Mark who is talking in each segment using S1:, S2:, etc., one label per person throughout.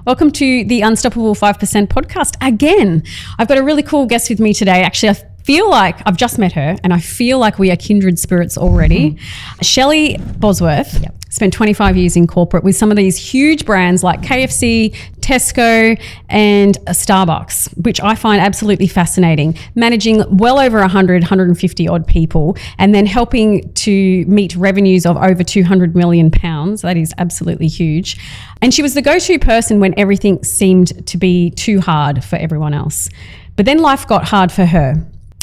S1: Welcome to the Unstoppable 5% podcast again. I've got a really cool guest with me today. Actually, I feel like I've just met her and I feel like we are kindred spirits already. Shelley Bosworth spent 25 years in corporate with some of these huge brands like KFC, Tesco and Starbucks, which I find absolutely fascinating, managing well over 150 odd people and then helping to meet revenues of over £200 million. That is absolutely huge. And she was the go-to person when everything seemed to be too hard for everyone else. But then life got hard for her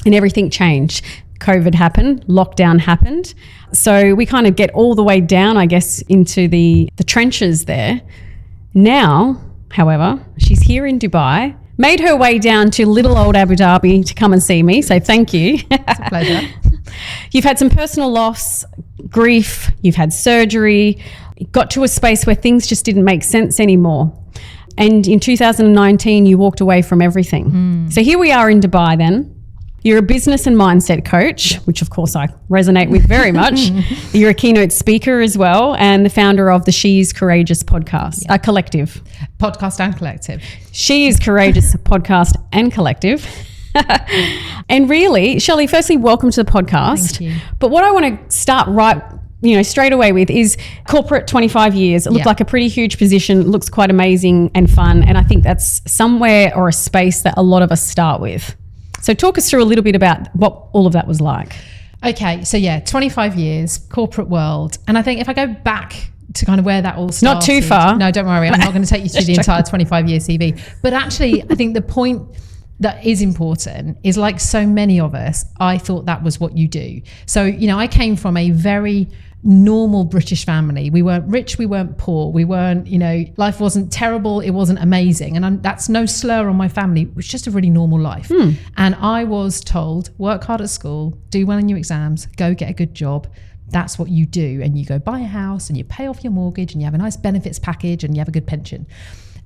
S1: and everything changed. COVID happened, lockdown happened. So we kind of get all the way down, I guess, into the trenches there. Now, however, she's here in Dubai, made her way down to little old Abu Dhabi to come and see me. So thank you.
S2: It's a pleasure.
S1: You've had some personal loss, grief, you've had surgery, got to a space where things just didn't make sense anymore. And in 2019, you walked away from everything. So here we are in Dubai then. You're a business and mindset coach, which of course I resonate with very much. You're a keynote speaker as well and the founder of the She Is Courageous podcast, collective.
S2: Podcast and collective.
S1: She Is Courageous podcast and collective. And really, Shelley, firstly, welcome to the podcast.
S2: Thank you.
S1: But what I want to start straight away with is corporate 25 years. It looked like a pretty huge position, looks quite amazing and fun. And I think that's somewhere or a space that a lot of us start with. So talk us through a little bit about what all of that was like.
S2: Okay, so 25 years, corporate world. And I think if I go back to kind of where that all started.
S1: Not too far.
S2: No, don't worry. I'm not going to take you through the entire 25-year CV. But actually, I think the point that is important is, like so many of us, I thought that was what you do. So, I came from a very normal British family. We weren't rich, we weren't poor, we weren't, life wasn't terrible, it wasn't amazing. And that's no slur on my family. It was just a really normal life. And I was told, work hard at school, do well in your exams, go get a good job. That's what you do. And you go buy a house and you pay off your mortgage and you have a nice benefits package and you have a good pension.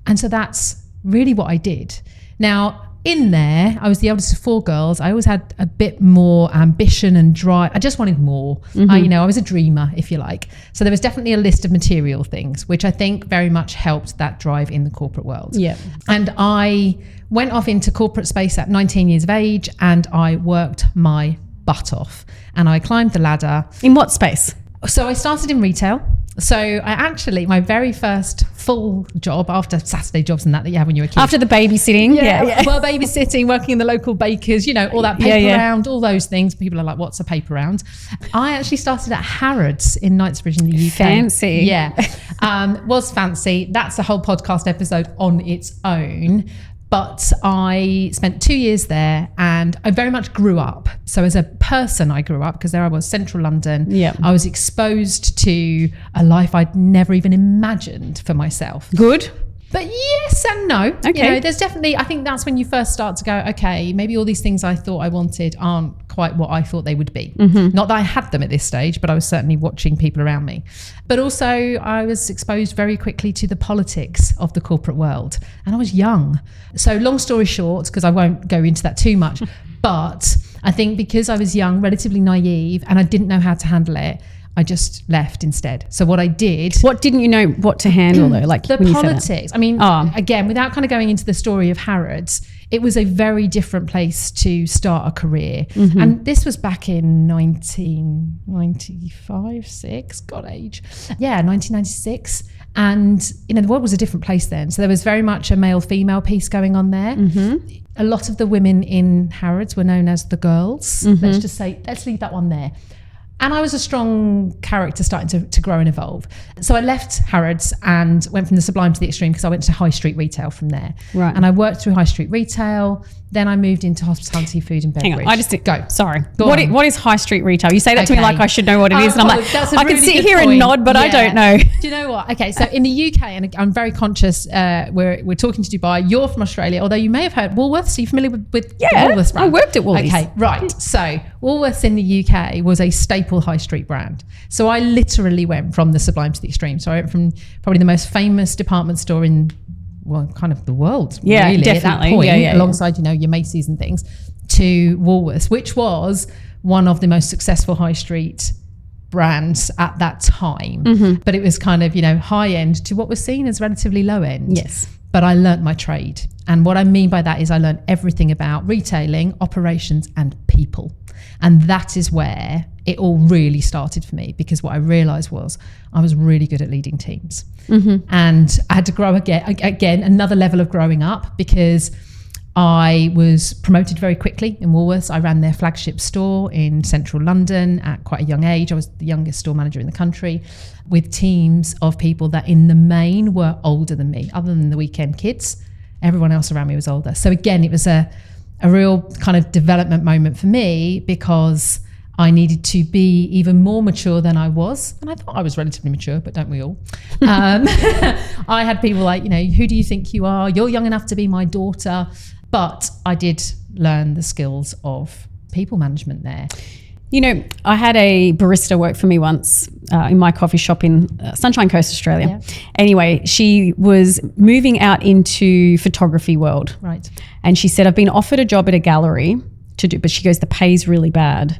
S2: And so that's really what I did. Now, in there, I was the eldest of 4 girls. I always had a bit more ambition and drive. I just wanted more. I was a dreamer, if you like. So there was definitely a list of material things, which I think very much helped that drive in the corporate world.
S1: Yeah.
S2: And I went off into corporate space at 19 years of age and I worked my butt off. And I climbed the ladder.
S1: In what space?
S2: So I started in retail. So my very first full job after Saturday jobs and that you have when you're a kid.
S1: After the babysitting. Yeah.
S2: Well, babysitting, working in the local bakers, all that paper round, all those things. People are like, what's a paper round? I actually started at Harrods in Knightsbridge in the UK.
S1: Fancy.
S2: Yeah. Was fancy. That's a whole podcast episode on its own. But I spent 2 years there and I very much grew up. So as a person, I grew up because there I was, central London.
S1: Yeah.
S2: I was exposed to a life I'd never even imagined for myself.
S1: Good.
S2: But yes and no.
S1: Okay.
S2: There's definitely, I think that's when you first start to go, okay, maybe all these things I thought I wanted aren't quite what I thought they would be. Not that I had them at this stage, but I was certainly watching people around me. But also I was exposed very quickly to the politics of the corporate world. And I was young. So long story short, because I won't go into that too much, but I think because I was young, relatively naive, and I didn't know how to handle it, I just left instead. So what I did...
S1: What didn't you know what to handle though? Like
S2: the politics. I mean, again, without kind of going into the story of Harrods, it was a very different place to start a career. And this was back in 1995, 6, God age. Yeah, 1996. And, the world was a different place then. So there was very much a male-female piece going on there. A lot of the women in Harrods were known as the girls. Let's just say, let's leave that one there. And I was a strong character starting to grow and evolve. So I left Harrods and went from the sublime to the extreme because I went to high street retail from there.
S1: Right.
S2: And I worked through high street retail. Then I moved into hospitality, food and beverage.
S1: Hang on, I just did
S2: go.
S1: Sorry.
S2: Go
S1: what is high street retail? You say that to me like I should know what it is. And I'm like, I
S2: really
S1: can sit
S2: good
S1: here
S2: point.
S1: and nod, but I don't know.
S2: Do you know what? Okay, so in the UK, and I'm very conscious, we're talking to Dubai. You're from Australia, although you may have heard Woolworths. Are you familiar with Woolworths brand?
S1: I worked at Woolworths.
S2: Okay, right. So Woolworths in the UK was a staple high street brand. So I literally went from the sublime to the extreme. So I went from probably the most famous department store in kind of the world, really,
S1: definitely.
S2: at that point, alongside, your Macy's and things, to Woolworths, which was one of the most successful high street brands at that time, but it was kind of, high end to what was seen as relatively low end.
S1: Yes.
S2: But I learnt my trade. And what I mean by that is I learned everything about retailing, operations, and people. And that is where it all really started for me, because what I realized was I was really good at leading teams. And I had to grow again, another level of growing up, because I was promoted very quickly in Woolworths. I ran their flagship store in central London at quite a young age. I was the youngest store manager in the country, with teams of people that in the main were older than me, other than the weekend kids. Everyone else around me was older. So again, it was a real kind of development moment for me, because I needed to be even more mature than I was. And I thought I was relatively mature, but don't we all? I had people like, who do you think you are? You're young enough to be my daughter. But I did learn the skills of people management there.
S1: I had a barista work for me once in my coffee shop in Sunshine Coast, Australia. Yeah. Anyway, she was moving out into photography world.
S2: Right.
S1: And she said, I've been offered a job at a gallery to do, but she goes, the pay's really bad.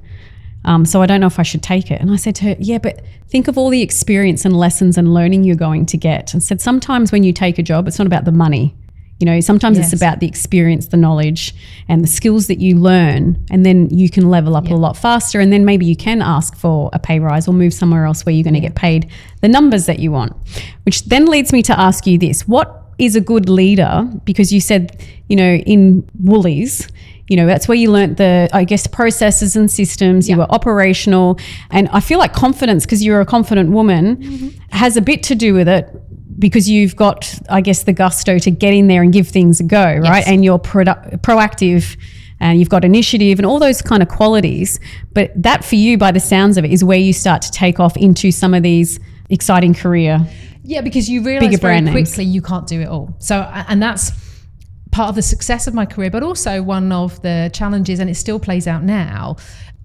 S1: So I don't know if I should take it. And I said to her, yeah, but think of all the experience and lessons and learning you're going to get. And said, sometimes when you take a job, it's not about the money. Sometimes it's about the experience, the knowledge, and the skills that you learn, and then you can level up a lot faster, and then maybe you can ask for a pay rise or move somewhere else where you're going to get paid the numbers that you want. Which then leads me to ask you this: what is a good leader? Because you said, in Woolies, that's where you learnt the processes and systems. You were operational, and I feel like confidence, because you're a confident woman, has a bit to do with it. Because you've got, the gusto to get in there and give things a go, right? Yes. And you're proactive, and you've got initiative and all those kind of qualities. But that, for you, by the sounds of it, is where you start to take off into some of these exciting career.
S2: Yeah, because you realise very quickly you can't do it all. So, and that's part of the success of my career, but also one of the challenges, and it still plays out now.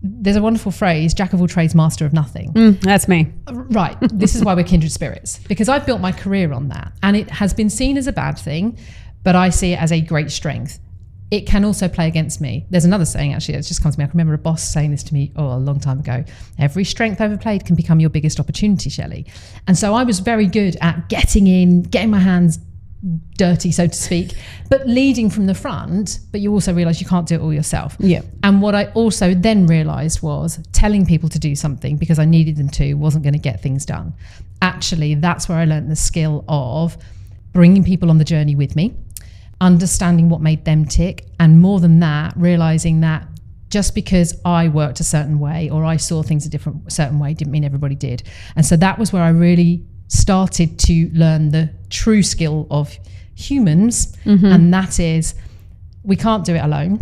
S2: There's a wonderful phrase, jack of all trades, master of nothing.
S1: That's me.
S2: Right. This is why we're kindred spirits, because I've built my career on that. And it has been seen as a bad thing, but I see it as a great strength. It can also play against me. There's another saying, actually, that just comes to me. I can remember a boss saying this to me, a long time ago. Every strength overplayed can become your biggest opportunity, Shelley. And so I was very good at getting my hands dirty, so to speak, but leading from the front. But you also realize you can't do it all yourself.
S1: Yeah.
S2: And what I also then realized was telling people to do something because I needed them to wasn't going to get things done. Actually, that's where I learned the skill of bringing people on the journey with me, understanding what made them tick, and more than that, realizing that just because I worked a certain way or I saw things a certain way didn't mean everybody did. And so that was where I really started to learn the true skill of humans, and that is we can't do it alone,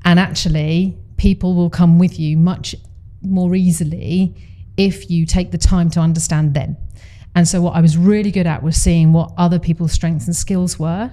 S2: and actually people will come with you much more easily if you take the time to understand them. And so what I was really good at was seeing what other people's strengths and skills were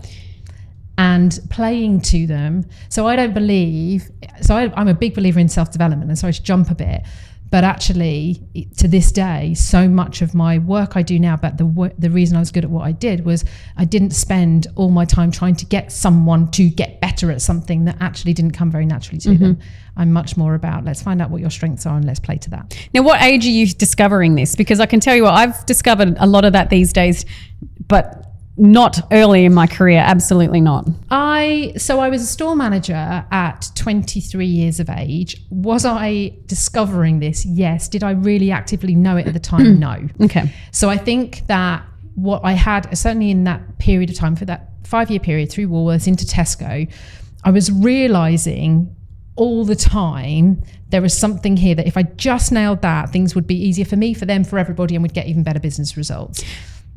S2: and playing to them. So I'm a big believer in self-development, and sorry to jump a bit, but actually, to this day, so much of my work I do now, but the reason I was good at what I did was I didn't spend all my time trying to get someone to get better at something that actually didn't come very naturally to them. I'm much more about, let's find out what your strengths are and let's play to that.
S1: Now, what age are you discovering this? Because I can tell you what, I've discovered a lot of that these days, but not early in my career, absolutely not.
S2: So I was a store manager at 23 years of age. Was I discovering this? Yes. Did I really actively know it at the time? No.
S1: Okay.
S2: So I think that what I had, certainly in that period of time, for that 5-year period through Woolworths into Tesco, I was realising all the time there was something here that if I just nailed that, things would be easier for me, for them, for everybody, and we'd get even better business results.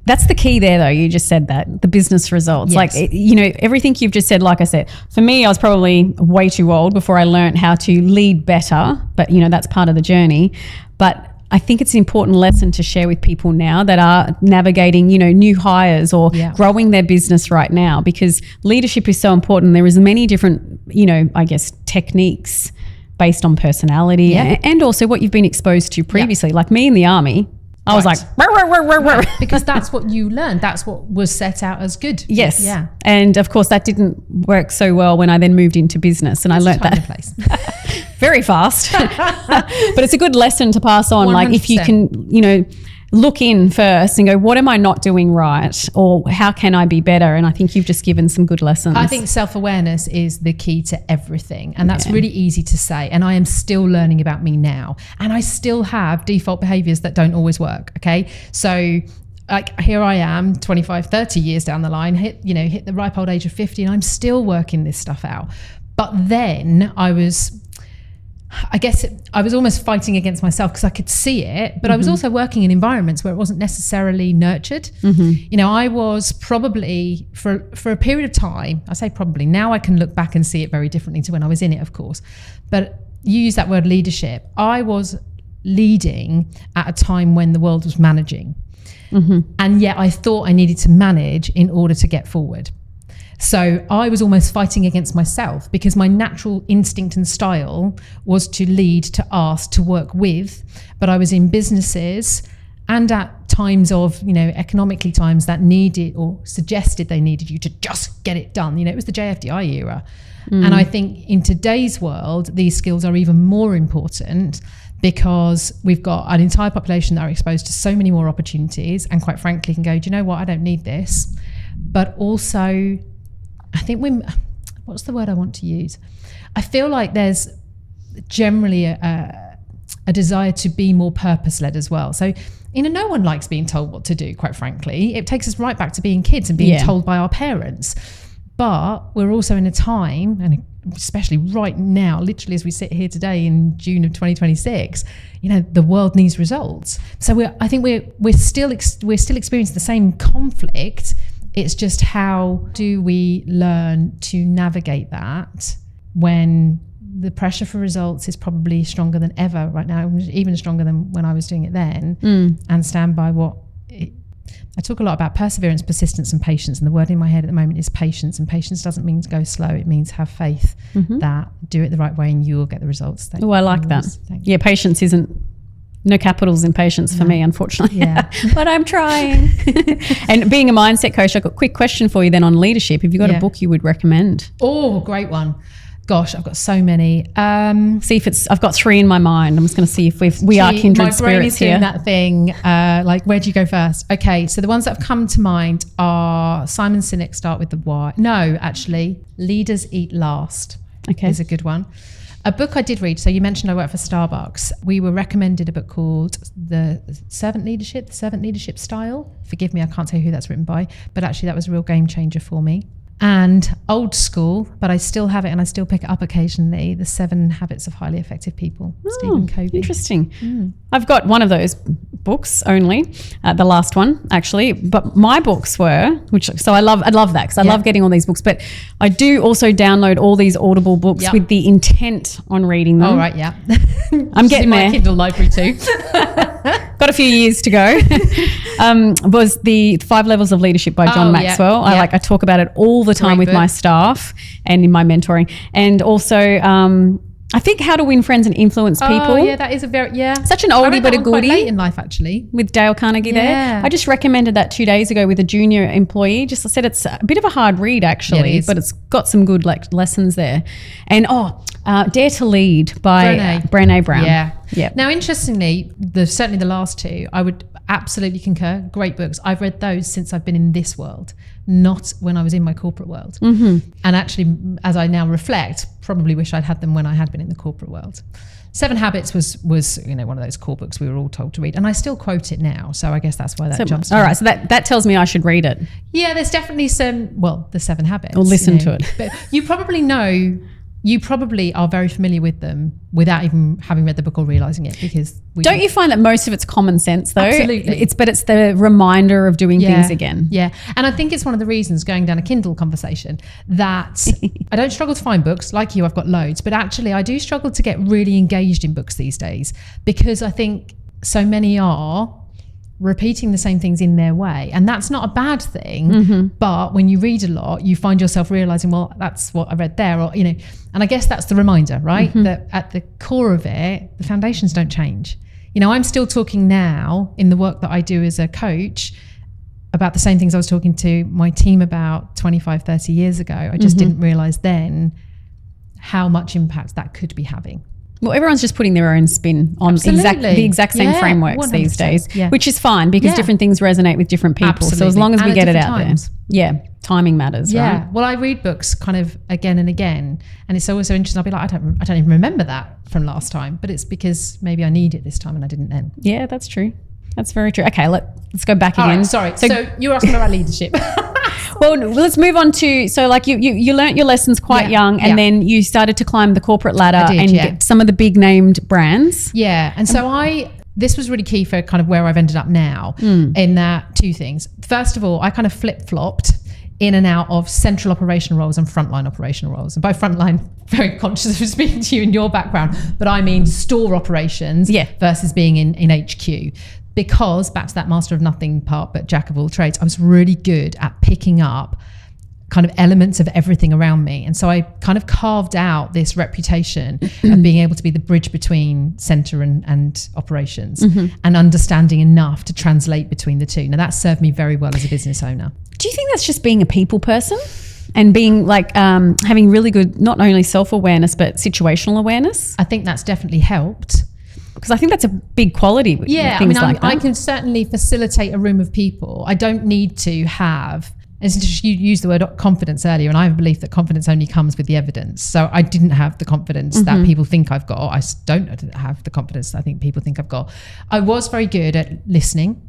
S1: That's the key there, though. You just said that, the business results.
S2: Yes.
S1: Like, everything you've just said, like I said, for me, I was probably way too old before I learned how to lead better, but, that's part of the journey. But I think it's an important lesson to share with people now that are navigating, new hires or growing their business right now, because leadership is so important. There is many different, techniques based on personality and also what you've been exposed to previously. Like me in the army, I was like,
S2: right, because that's what you learned. That's what was set out as good.
S1: Yes.
S2: Yeah.
S1: And of course, that didn't work so well when I then moved into business, and I learnt that
S2: place.
S1: very fast. But it's a good lesson to pass on.
S2: 100%.
S1: Like if you can, look in first and go, what am I not doing right? Or how can I be better? And I think you've just given some good lessons.
S2: I think self-awareness is the key to everything. And that's really easy to say. And I am still learning about me now. And I still have default behaviors that don't always work. Okay. So like here I am 25, 30 years down the line, hit the ripe old age of 50, and I'm still working this stuff out. But then I was almost fighting against myself because I could see it, but I was also working in environments where it wasn't necessarily nurtured. I was probably for a period of time, I say probably, now I can look back and see it very differently to when I was in it, of course. But you use that word leadership. I was leading at a time when the world was managing. And yet I thought I needed to manage in order to get forward. So I was almost fighting against myself because my natural instinct and style was to lead, to ask, to work with. But I was in businesses and at times of, economically times that needed or suggested they needed you to just get it done. It was the JFDI era. And I think in today's world, these skills are even more important because we've got an entire population that are exposed to so many more opportunities and quite frankly can go, do you know what? I don't need this. But also, I think what's the word I want to use? I feel like there's generally a desire to be more purpose-led as well. So, no one likes being told what to do, quite frankly. It takes us right back to being kids and being told by our parents. But we're also in a time, and especially right now, literally as we sit here today in June of 2026, the world needs results. So I think we're still experiencing the same conflict. It's just how do we learn to navigate that when the pressure for results is probably stronger than ever right now, even stronger than when I was doing it then, and stand by I talk a lot about perseverance, persistence and patience, and the word in my head at the moment is patience, and patience doesn't mean to go slow. It means have faith that do it the right way and you will get the results.
S1: Oh, I like that. Yeah, patience isn't, no capitals in patience for me, unfortunately.
S2: Yeah.
S1: But I'm trying. And being a mindset coach, I've got a quick question for you then on leadership. Have you got a book you would recommend?
S2: Oh, great one. Gosh, I've got so many.
S1: See if I've got 3 in my mind. I'm just going to see if we are kindred spirits here.
S2: My brain is doing that thing. Where do you go first? Okay, so the ones that have come to mind are Simon Sinek, Start with the Why. No, actually, Leaders Eat Last.
S1: Okay,
S2: is a good one. A book I did read, so you mentioned I work for Starbucks. We were recommended a book called The Servant Leadership Style. Forgive me, I can't tell you who that's written by, but actually that was a real game changer for me. And old school, but I still have it and I still pick it up occasionally, The 7 Habits of Highly Effective People, Stephen Covey.
S1: Interesting. I've got one of those books only, the last one actually, but my books were, so I love that because I love getting all these books, but I do also download all these Audible books with the intent on reading them.
S2: Oh, right, yeah.
S1: I'm getting there.
S2: My Kindle library too.
S1: Got a few years to go. Was the 5 Levels of Leadership by John Maxwell.
S2: Yeah.
S1: I talk about it all the time with my staff and in my mentoring. And also I think How to Win Friends and Influence People.
S2: Oh, yeah, that is
S1: such an oldie but a goodie.
S2: Quite late in life, actually.
S1: With Dale Carnegie there. I just recommended that 2 days ago with a junior employee. I said it's a bit of a hard read actually, but it's got some good lessons there. And Dare to Lead by Brené Brown.
S2: Yeah. Now, interestingly, certainly the last 2, I would absolutely concur. Great books. I've read those since I've been in this world, not when I was in my corporate world. And actually, as I now reflect, probably wish I'd had them when I had been in the corporate world. 7 Habits was one of those core books we were all told to read, and I still quote it now. So I guess that's why that jumps.
S1: All right, so that tells me I should read it.
S2: Yeah, there's definitely the 7 Habits.
S1: Or listen to it.
S2: But you probably are very familiar with them without even having read the book or realizing it, because
S1: don't you find that most of it's common sense though?
S2: Absolutely.
S1: It's the reminder of doing things again.
S2: Yeah. And I think it's one of the reasons, going down a Kindle conversation, that I don't struggle to find books. Like you, I've got loads, but actually I do struggle to get really engaged in books these days, because I think so many are repeating the same things in their way, and that's not a bad thing. But when you read a lot, you find yourself realizing, well, that's what I read there, or and I guess that's the reminder, right? That at the core of it, the foundations don't change. I'm still talking now in the work that I do as a coach about the same things I was talking to my team about 25, 30 years ago. I just didn't realize then how much impact that could be having.
S1: Well, everyone's just putting their own spin on the exact same frameworks 100%. These days, which is fine because different things resonate with different people. Absolutely. So as long as we get it out there, timing matters, right?
S2: Well, I read books kind of again and again, and it's always so interesting. I'll be like, I don't even remember that from last time, but it's because maybe I need it this time and I didn't then.
S1: Yeah, that's true. That's very true. Okay, let's go back again.
S2: Right, sorry. So you were asking about leadership.
S1: Well, let's move on to, so like you learnt your lessons quite young, and then you started to climb the corporate ladder get some of the big named brands.
S2: Yeah. And so this was really key for kind of where I've ended up now in that two things. First of all, I kind of flip-flopped in and out of central operational roles and frontline operational roles. And by frontline, very conscious of speaking to you in your background, but I mean store operations versus being in HQ. Because back to that master of nothing part, but jack of all trades, I was really good at picking up kind of elements of everything around me. And so I kind of carved out this reputation of being able to be the bridge between center and operations and understanding enough to translate between the two. Now that served me very well as a business owner.
S1: Do you think that's just being a people person and being like having really good, not only self-awareness, but situational awareness?
S2: I think that's definitely helped.
S1: Because I think that's a big quality.
S2: Yeah, I can certainly facilitate a room of people. I don't need to have, as you used the word confidence earlier, and I have a belief that confidence only comes with the evidence. So I didn't have the confidence that people think I've got. I don't have the confidence that I think people think I've got. I was very good at listening,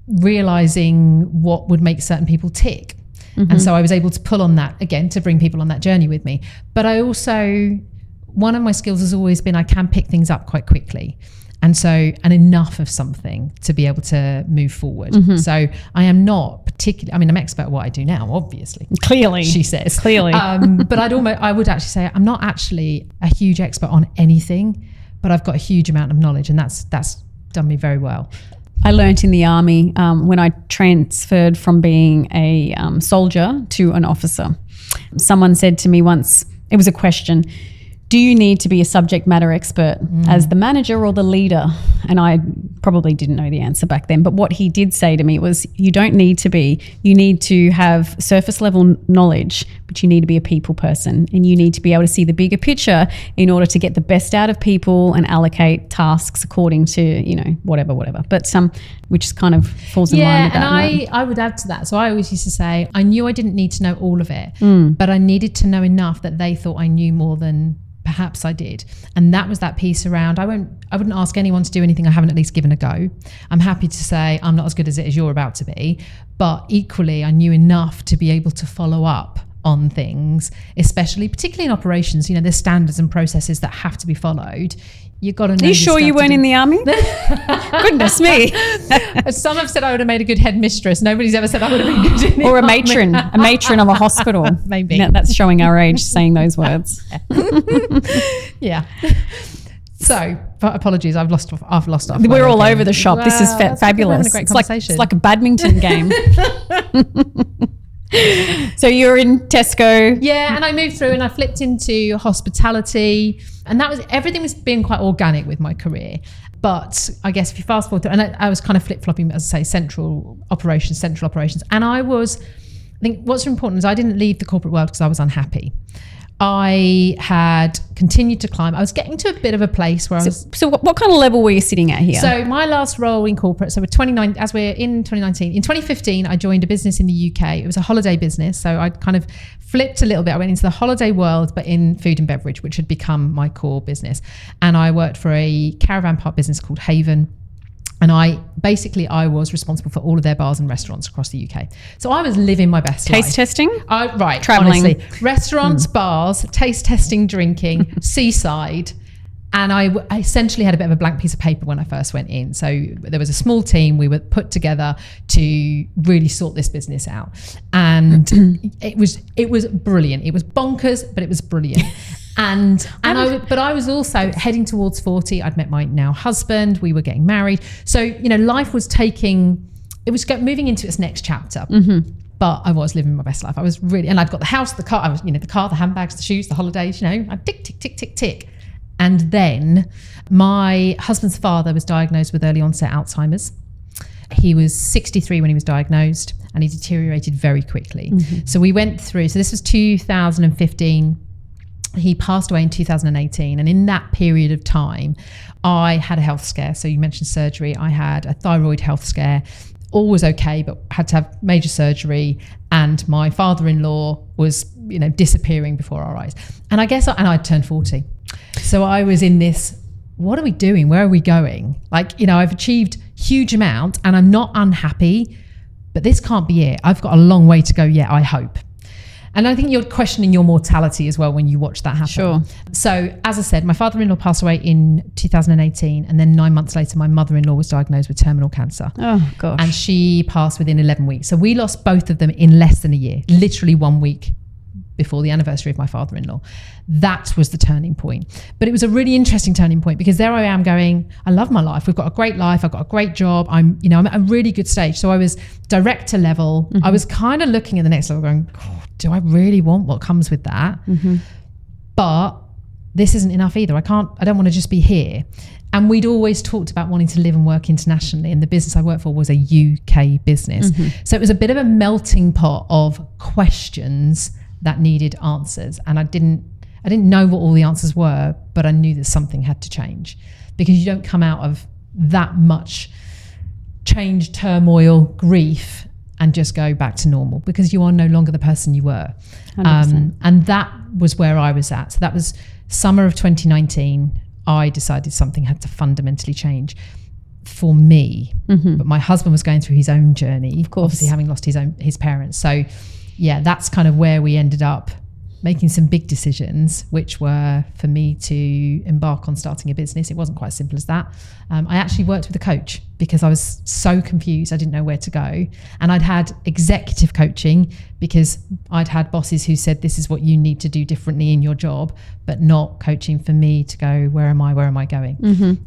S2: realizing what would make certain people tick. And so I was able to pull on that again to bring people on that journey with me. But I also, one of my skills has always been I can pick things up quite quickly. And enough of something to be able to move forward. So I am not particularly, I'm expert at what I do now, obviously.
S1: Clearly.
S2: She says.
S1: Clearly.
S2: But I would actually say I'm not actually a huge expert on anything, but I've got a huge amount of knowledge, and that's done me very well.
S1: I learnt in the army when I transferred from being a soldier to an officer. Someone said to me once, it was a question, do you need to be a subject matter expert as the manager or the leader? And I probably didn't know the answer back then. But what he did say to me was, you don't need to be. You need to have surface level knowledge, but you need to be a people person. And you need to be able to see the bigger picture in order to get the best out of people and allocate tasks according to, whatever. But which kind of falls in line with that.
S2: Yeah, and I would add to that. So I always used to say, I knew I didn't need to know all of it, but I needed to know enough that they thought I knew more than perhaps I did. And that was that piece around, I wouldn't ask anyone to do anything I haven't at least given a go. I'm happy to say I'm not as good as it as you're about to be, but equally I knew enough to be able to follow up on things, particularly in operations. There's standards and processes that have to be followed. You've got to know.
S1: Are you sure you weren't in the army? Goodness me.
S2: Some have said I would have made a good headmistress. Nobody's ever said I would have been good in the
S1: Or a
S2: army.
S1: matron of a hospital.
S2: Maybe.
S1: That's showing our age, saying those words.
S2: Yeah. So, apologies, I've lost off.
S1: We're all over the shop. This is fabulous.
S2: We're having a great conversation.
S1: It's like a badminton game. So you're in Tesco.
S2: Yeah, and I moved through and I flipped into hospitality, and everything was being quite organic with my career. But I guess if you fast forward through, and I was kind of flip-flopping, as I say, central operations. And I think what's important is I didn't leave the corporate world because I was unhappy. I had continued to climb. I was getting to a bit of a place where
S1: So what kind of level were you sitting at here?
S2: So my last role in corporate, so as we're in 2019, in 2015, I joined a business in the UK. It was a holiday business. So I kind of flipped a little bit. I went into the holiday world, but in food and beverage, which had become my core business. And I worked for a caravan park business called Haven. And I was responsible for all of their bars and restaurants across the UK. So I was living my best life.
S1: Taste testing?
S2: Right.
S1: Traveling.
S2: Honestly. Restaurants, bars, taste testing, drinking, seaside. And I essentially had a bit of a blank piece of paper when I first went in. So there was a small team. We were put together to really sort this business out. And it was brilliant. It was bonkers, but it was brilliant. But I was also heading towards 40. I'd met my now husband. We were getting married. So, life was moving into its next chapter. But I was living my best life. I was really, and I'd got the house, the car, the car, the handbags, the shoes, the holidays, I tick, tick, tick, tick, tick. And then my husband's father was diagnosed with early onset Alzheimer's. He was 63 when he was diagnosed, and he deteriorated very quickly. So we went through, so this was 2015. He passed away in 2018. And in that period of time, I had a health scare. So you mentioned surgery. I had a thyroid health scare. All was okay, but had to have major surgery. And my father-in-law was, disappearing before our eyes. And I'd turned 40. So I was in this, what are we doing? Where are we going? I've achieved huge amount and I'm not unhappy, but this can't be it. I've got a long way to go yet, I hope. And I think you're questioning your mortality as well when you watch that happen.
S1: Sure.
S2: So as I said, my father-in-law passed away in 2018. And then 9 months later, my mother-in-law was diagnosed with terminal cancer.
S1: Oh, gosh.
S2: And she passed within 11 weeks. So we lost both of them in less than a year, literally 1 week before the anniversary of my father-in-law. That was the turning point. But it was a really interesting turning point because there I am going, I love my life. We've got a great life. I've got a great job. I'm at a really good stage. So I was director level. I was kind of looking at the next level going, oh, do I really want what comes with that? But this isn't enough either. I don't want to just be here. And we'd always talked about wanting to live and work internationally. And the business I worked for was a UK business. So it was a bit of a melting pot of questions that needed answers. And I didn't know what all the answers were, but I knew that something had to change because you don't come out of that much change, turmoil, grief and just go back to normal because you are no longer the person you were. And that was where I was at. So that was summer of 2019. I decided something had to fundamentally change for me. But my husband was going through his own journey, of course, obviously having lost his parents. So yeah, that's kind of where we ended up making some big decisions, which were for me to embark on starting a business. It wasn't quite as simple as that. I actually worked with a coach because I was so confused. I didn't know where to go. And I'd had executive coaching because I'd had bosses who said, this is what you need to do differently in your job, but not coaching for me to go, where am I going?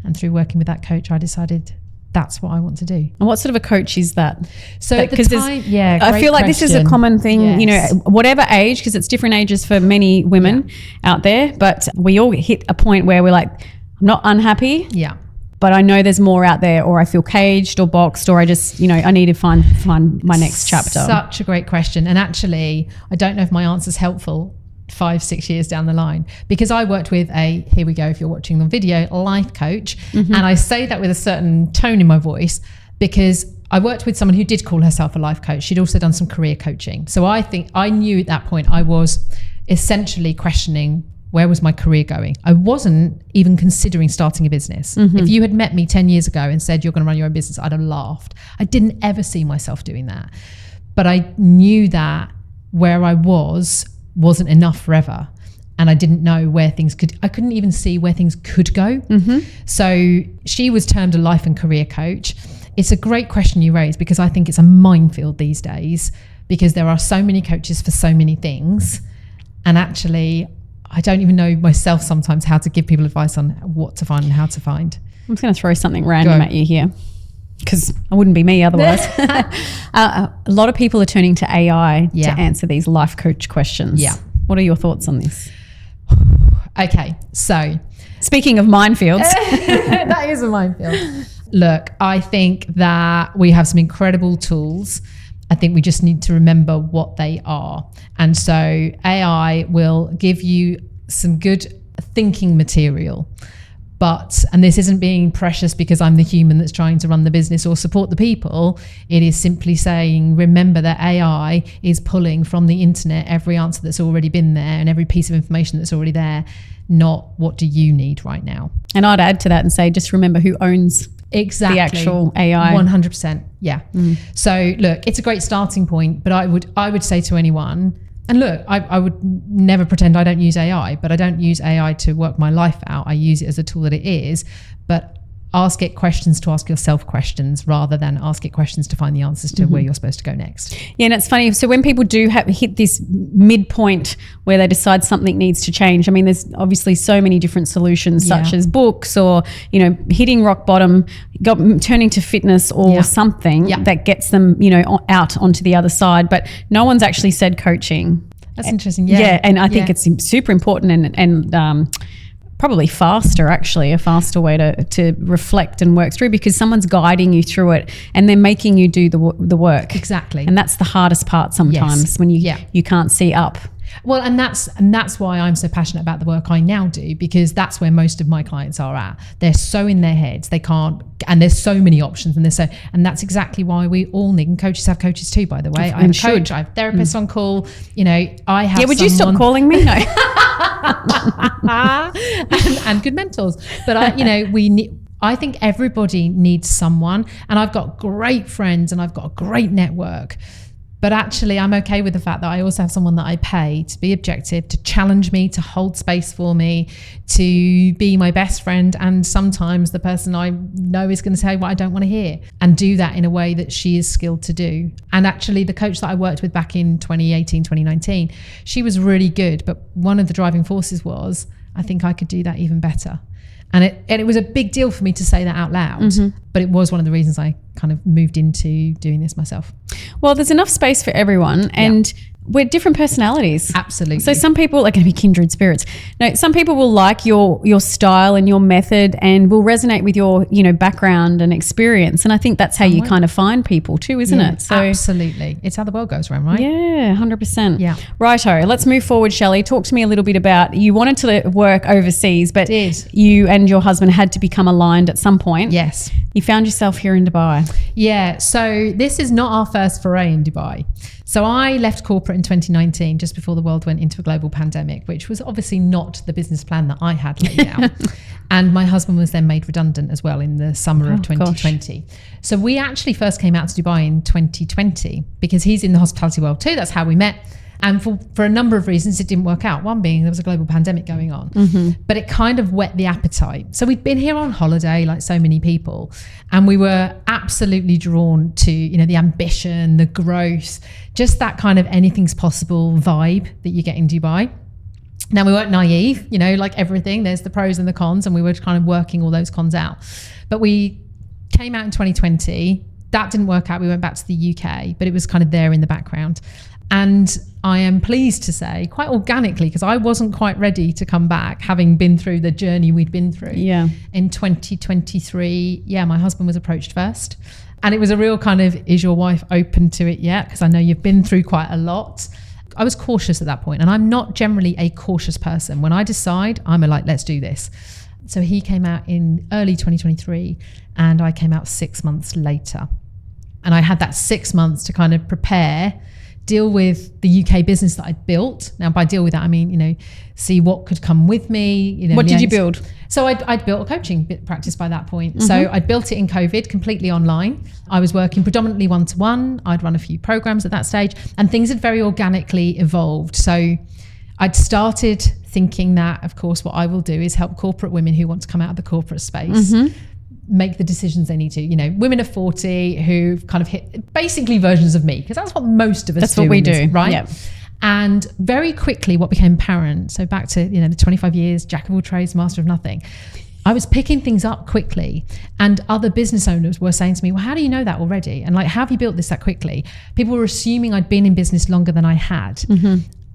S2: And through working with that coach, I decided that's what I want to do.
S1: And what sort of a coach is that?
S2: So at the time,
S1: I feel like this is a common thing,
S2: yes.
S1: Whatever age, because it's different ages for many women out there, but we all hit a point where we're like, I'm not unhappy.
S2: Yeah.
S1: But I know there's more out there, or I feel caged or boxed, or I just, I need to find my next chapter.
S2: Such a great question. And actually, I don't know if my answer's helpful 5-6 years down the line, because I worked with here we go, if you're watching the video, life coach. And I say that with a certain tone in my voice because I worked with someone who did call herself a life coach. She'd also done some career coaching. So I think I knew at that point I was essentially questioning, where was my career going? I wasn't even considering starting a business. If you had met me 10 years ago and said you're going to run your own business, I'd have laughed. I didn't ever see myself doing that. But I knew that where I wasn't enough forever. And I didn't know I couldn't even see where things could go. So she was termed a life and career coach. It's a great question you raise because I think it's a minefield these days because there are so many coaches for so many things. And actually, I don't even know myself sometimes how to give people advice on what to find and how to find.
S1: I'm just going to throw something random at you here because I wouldn't be me otherwise. A lot of people are turning to AI to answer these life coach questions.
S2: Yeah.
S1: What are your thoughts on this?
S2: Okay, so
S1: speaking of minefields.
S2: That is a minefield. Look, I think that we have some incredible tools. I think we just need to remember what they are. And so AI will give you some good thinking material. And this isn't being precious because I'm the human that's trying to run the business or support the people. It is simply saying, remember that AI is pulling from the internet every answer that's already been there and every piece of information that's already there, not what do you need right now.
S1: And I'd add to that and say, just remember who owns the actual AI.
S2: 100%. Yeah. So look, it's a great starting point, but I would say to anyone, and look, I would never pretend I don't use AI, but I don't use AI to work my life out. I use it as a tool that it is, but ask it questions to ask yourself questions rather than ask it questions to find the answers to where you're supposed to go next. Yeah,
S1: and it's funny. So when people do hit this midpoint where they decide something needs to change, I mean, there's obviously so many different solutions such as books or, hitting rock bottom, turning to fitness or something that gets them, out onto the other side. But no one's actually said coaching.
S2: That's interesting. Yeah.
S1: And I think it's super important and probably a faster way to reflect and work through, because someone's guiding you through it and they're making you do the work.
S2: Exactly.
S1: And that's the hardest part sometimes, when you can't see up.
S2: Well, and that's why I'm so passionate about the work I now do, because that's where most of my clients are at. They're so in their heads, they can't, and there's so many options, and that's exactly why we all need, and coaches have coaches too, by the way. I'm a coach, I have therapists on call, I have
S1: would you stop calling me? No.
S2: and good mentors. But I think everybody needs someone, and I've got great friends and I've got a great network. But actually, I'm okay with the fact that I also have someone that I pay to be objective, to challenge me, to hold space for me, to be my best friend, and sometimes the person I know is going to say what I don't want to hear, and do that in a way that she is skilled to do. And actually, the coach that I worked with back in 2018, 2019, she was really good. But one of the driving forces was, I think I could do that even better. And it was a big deal for me to say that out loud, but it was one of the reasons I kind of moved into doing this myself.
S1: Well, there's enough space for everyone, and we're different personalities.
S2: Absolutely.
S1: So some people are going to be kindred spirits. No, some people will like your style and your method, and will resonate with your background and experience. And I think that's how you kind of find people too, isn't it? So
S2: absolutely, it's how the world goes around, right?
S1: Yeah, 100%.
S2: Yeah.
S1: Righto. Let's move forward, Shelley. Talk to me a little bit about, you wanted to work overseas, but you and your husband had to become aligned at some point.
S2: Yes.
S1: You found yourself here in Dubai.
S2: Yeah. So this is not our first foray in Dubai. So I left corporate in 2019, just before the world went into a global pandemic, which was obviously not the business plan that I had laid out. And my husband was then made redundant as well in the summer of 2020. Gosh. So we actually first came out to Dubai in 2020, because he's in the hospitality world too. That's how we met. And for a number of reasons, it didn't work out. One being there was a global pandemic going on, but it kind of whet the appetite. So we'd been here on holiday, like so many people, and we were absolutely drawn to, the ambition, the growth, just that kind of anything's possible vibe that you get in Dubai. Now, we weren't naive, like everything, there's the pros and the cons, and we were kind of working all those cons out. But we came out in 2020. That didn't work out. We went back to the UK, but it was kind of there in the background. And I am pleased to say, quite organically, because I wasn't quite ready to come back, having been through the journey we'd been through. Yeah. In 2023, my husband was approached first. And it was a real kind of, is your wife open to it yet? Because I know you've been through quite a lot. I was cautious at that point, and I'm not generally a cautious person. When I decide, I'm let's do this. So he came out in early 2023, and I came out 6 months later. And I had that 6 months to kind of prepare, deal with the UK business that I'd built. Now, by deal with that, I mean, see what could come with me.
S1: What did you build?
S2: So I'd built a coaching practice by that point. So I'd built it in COVID, completely online. I was working predominantly one-to-one. I'd run a few programs at that stage, and things had very organically evolved. So I'd started thinking that, of course, what I will do is help corporate women who want to come out of the corporate space make the decisions they need to. Women of 40 who've kind of hit basically versions of me, because that's what most of us do.
S1: That's what we do,
S2: right?
S1: Yep.
S2: And very quickly what became apparent, so back to the 25 years, jack of all trades, master of nothing, I was picking things up quickly, and other business owners were saying to me, well, how do you know that already? And how have you built this that quickly? People were assuming I'd been in business longer than I had.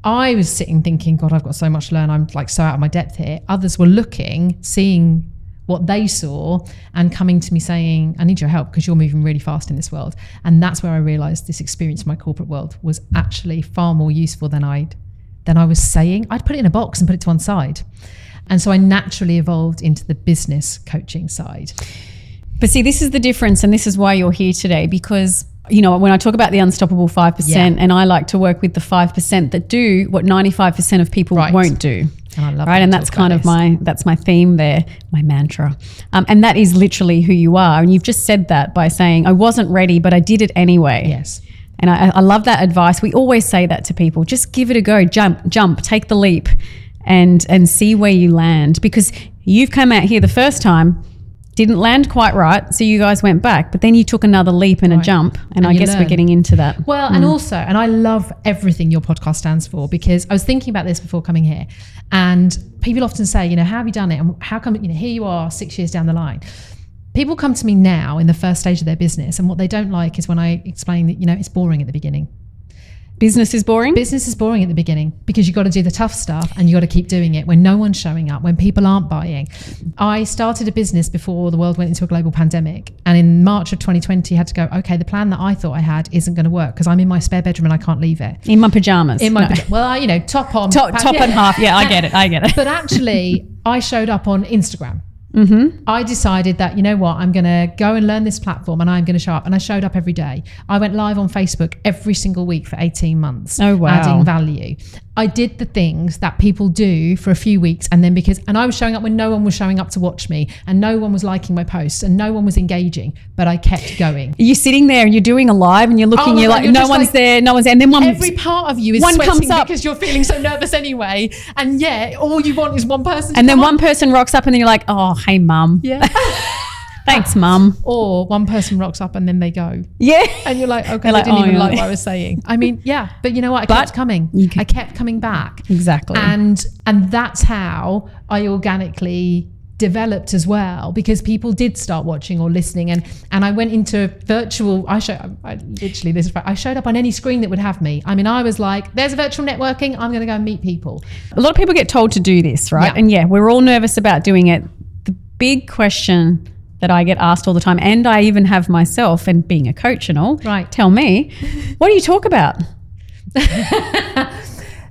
S2: I was sitting thinking, God, I've got so much to learn. I'm so out of my depth here. Others were looking, seeing what they saw, and coming to me saying, I need your help because you're moving really fast in this world. And that's where I realized this experience in my corporate world was actually far more useful than I was saying. I'd put it in a box and put it to one side. And so I naturally evolved into the business coaching side.
S1: But see, this is the difference, and this is why you're here today, because when I talk about the unstoppable 5%, and I like to work with the 5% that do what 95% of people won't do.
S2: And I love
S1: and that's kind of that's my theme there, my mantra. And that is literally who you are. And you've just said that by saying, I wasn't ready, but I did it anyway.
S2: Yes.
S1: And I love that advice. We always say that to people, just give it a go, jump, take the leap and see where you land. Because you've come out here the first time, didn't land quite right, so you guys went back, but then you took another leap and a jump, and I guess we're getting into that.
S2: Well, and also, and I love everything your podcast stands for, because I was thinking about this before coming here, and people often say, how have you done it, and how come, here you are 6 years down the line. People come to me now in the first stage of their business, and what they don't like is when I explain that, it's boring at the beginning.
S1: Business is boring?
S2: Business is boring at the beginning because you got to do the tough stuff and you got to keep doing it when no one's showing up, when people aren't buying. I started a business before the world went into a global pandemic, and in March of 2020 I had to go, okay, the plan that I thought I had isn't going to work because I'm in my spare bedroom and I can't leave it.
S1: In my pajamas.
S2: Well, top on.
S1: Top and half. Yeah, I get it.
S2: But actually, I showed up on Instagram.
S1: Mm-hmm.
S2: I decided that, you know what, I'm going to go and learn this platform and I'm going to show up. And I showed up every day. I went live on Facebook every single week for 18 months.
S1: Oh, wow.
S2: Adding value. I did the things that people do for a few weeks. And then and I was showing up when no one was showing up to watch me and no one was liking my posts and no one was engaging, but I kept going.
S1: You're sitting there and you're doing a live and you're looking, you're like, no one's there. And then
S2: every part of you is
S1: one
S2: sweating
S1: comes up
S2: because you're feeling so nervous anyway. And yeah, all you want is one person.
S1: And then one person rocks up and then you're like, oh, hey, mum.
S2: Yeah.
S1: Thanks, mum.
S2: Or one person rocks up and then they go.
S1: Yeah.
S2: And you're like, okay, they didn't even like what I was saying. I mean, yeah, but you know what? I kept coming. I kept coming back.
S1: Exactly.
S2: And that's how I organically developed as well, because people did start watching or listening, and I went into virtual. I showed up on any screen that would have me. I mean, I was like, there's a virtual networking, I'm going to go and meet people.
S1: A lot of people get told to do this, right?
S2: Yeah.
S1: And we're all nervous about doing it. The big question that I get asked all the time, and I even have myself, and being a coach and all,
S2: right?
S1: Tell me, what do you talk about?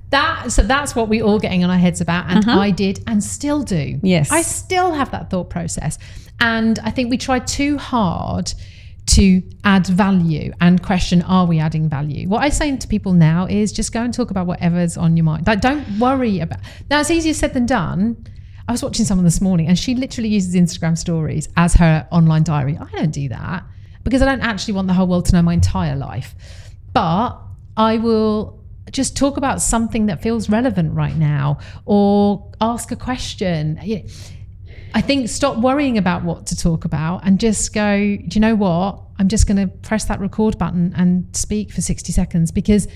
S2: That's what we're all getting on our heads about, and I did and still do.
S1: Yes.
S2: I still have that thought process. And I think we try too hard to add value and question, are we adding value? What I say to people now is just go and talk about whatever's on your mind. Like, don't worry about. Now, it's easier said than done. I was watching someone this morning and she literally uses Instagram stories as her online diary. I don't do that because I don't actually want the whole world to know my entire life. But I will just talk about something that feels relevant right now, or ask a question. I think stop worrying about what to talk about and just go, do you know what? I'm just going to press that record button and speak for 60 seconds because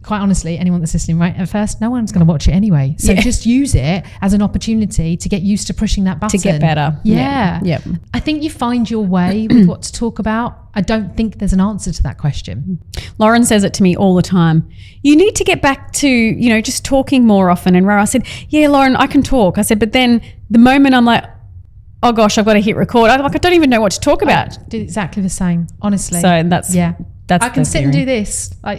S2: quite honestly, anyone that's listening right at first, no one's going to watch it anyway. So just use it as an opportunity to get used to pushing that button.
S1: To get better.
S2: Yeah.
S1: Yep.
S2: I think you find your way with what to talk about. I don't think there's an answer to that question.
S1: Lauren says it to me all the time. You need to get back to, just talking more often. And where I said, yeah, Lauren, I can talk. I said, but then the moment I'm like, oh gosh, I've got to hit record. I don't even know what to talk about.
S2: I did exactly the same, honestly.
S1: So that's
S2: I can sit and do this,
S1: for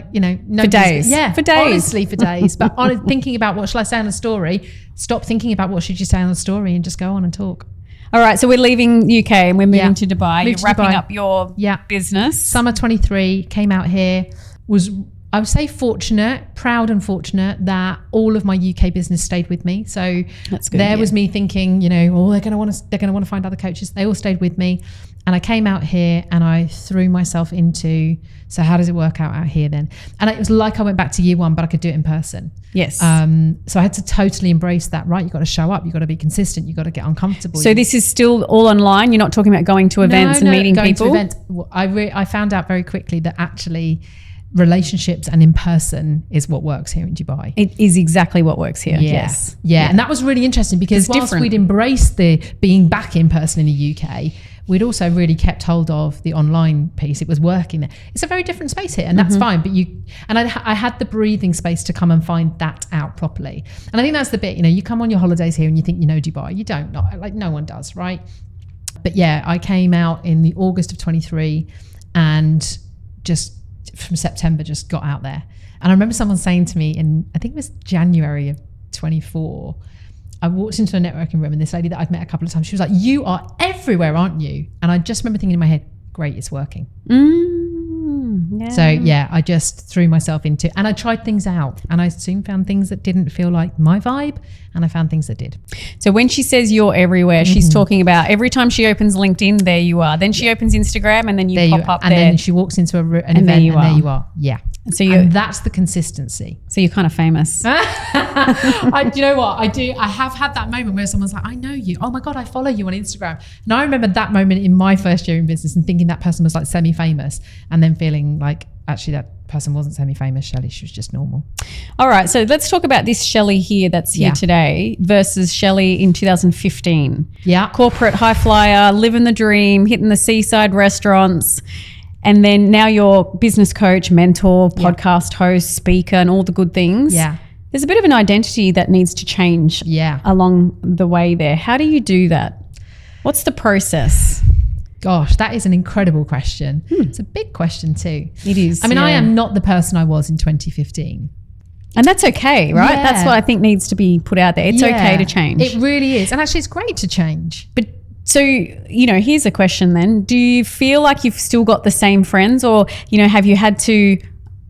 S1: days.
S2: Yeah,
S1: for days.
S2: Honestly, for days. But thinking about what shall I say on a story, stop thinking about what should you say on a story and just go on and talk.
S1: All right, so we're leaving UK and we're moving to Dubai. You're wrapping up your business.
S2: Summer 23, came out here, was, I would say, proud and fortunate that all of my UK business stayed with me. So that's good, was me thinking, they're going to want to find other coaches. They all stayed with me. And I came out here and I threw myself into, so how does it work out here then? And it was like I went back to year one, but I could do it in person.
S1: Yes.
S2: So I had to totally embrace that, right? You've got to show up. You've got to be consistent. You've got to get uncomfortable.
S1: So this is still all online? You're not talking about going to events and meeting people?
S2: To events. I found out very quickly that actually relationships and in person is what works here in Dubai.
S1: It is exactly what works here. Yes.
S2: Yeah. And that was really interesting because whilst we'd embraced the being back in person in the UK, we'd also really kept hold of the online piece. It was working there. It's a very different space here, and that's fine. But I had the breathing space to come and find that out properly. And I think that's the bit, you come on your holidays here and you think you know Dubai. You don't, no one does, right? But yeah, I came out in the August of 23 and just from September just got out there. And I remember someone saying to me I think it was January of 24, I walked into a networking room and this lady that I'd met a couple of times, she was like, you are everywhere, aren't you? And I just remember thinking in my head, great, it's working. So I just threw myself into, and I tried things out and I soon found things that didn't feel like my vibe, and I found things that did.
S1: So when she says you're everywhere, she's talking about every time she opens LinkedIn, there you are. Then she opens Instagram and then you pop up there.
S2: And then she walks into an event and there you are. Yeah. And that's the consistency.
S1: So you're kind of famous.
S2: Do you know what? I have had that moment where someone's like, I know you. Oh my God, I follow you on Instagram. And I remember that moment in my first year in business and thinking that person was like semi-famous, and then feeling like actually that person wasn't semi-famous, Shelly. She was just normal.
S1: All right. So let's talk about this Shelly here that's here today versus Shelly in 2015.
S2: Yeah.
S1: Corporate high flyer, living the dream, hitting the seaside restaurants. And then now you're business coach, mentor, podcast host, speaker, and all the good things.
S2: Yeah.
S1: There's a bit of an identity that needs to change along the way there. How do you do that? What's the process?
S2: Gosh, that is an incredible question. It's a big question too.
S1: It is.
S2: I mean, I am not the person I was in 2015.
S1: And that's okay, right?
S2: Yeah.
S1: That's what I think needs to be put out there. It's okay to change.
S2: It really is. And actually, it's great to change.
S1: But so, here's a question then. Do you feel like you've still got the same friends, or, have you had to,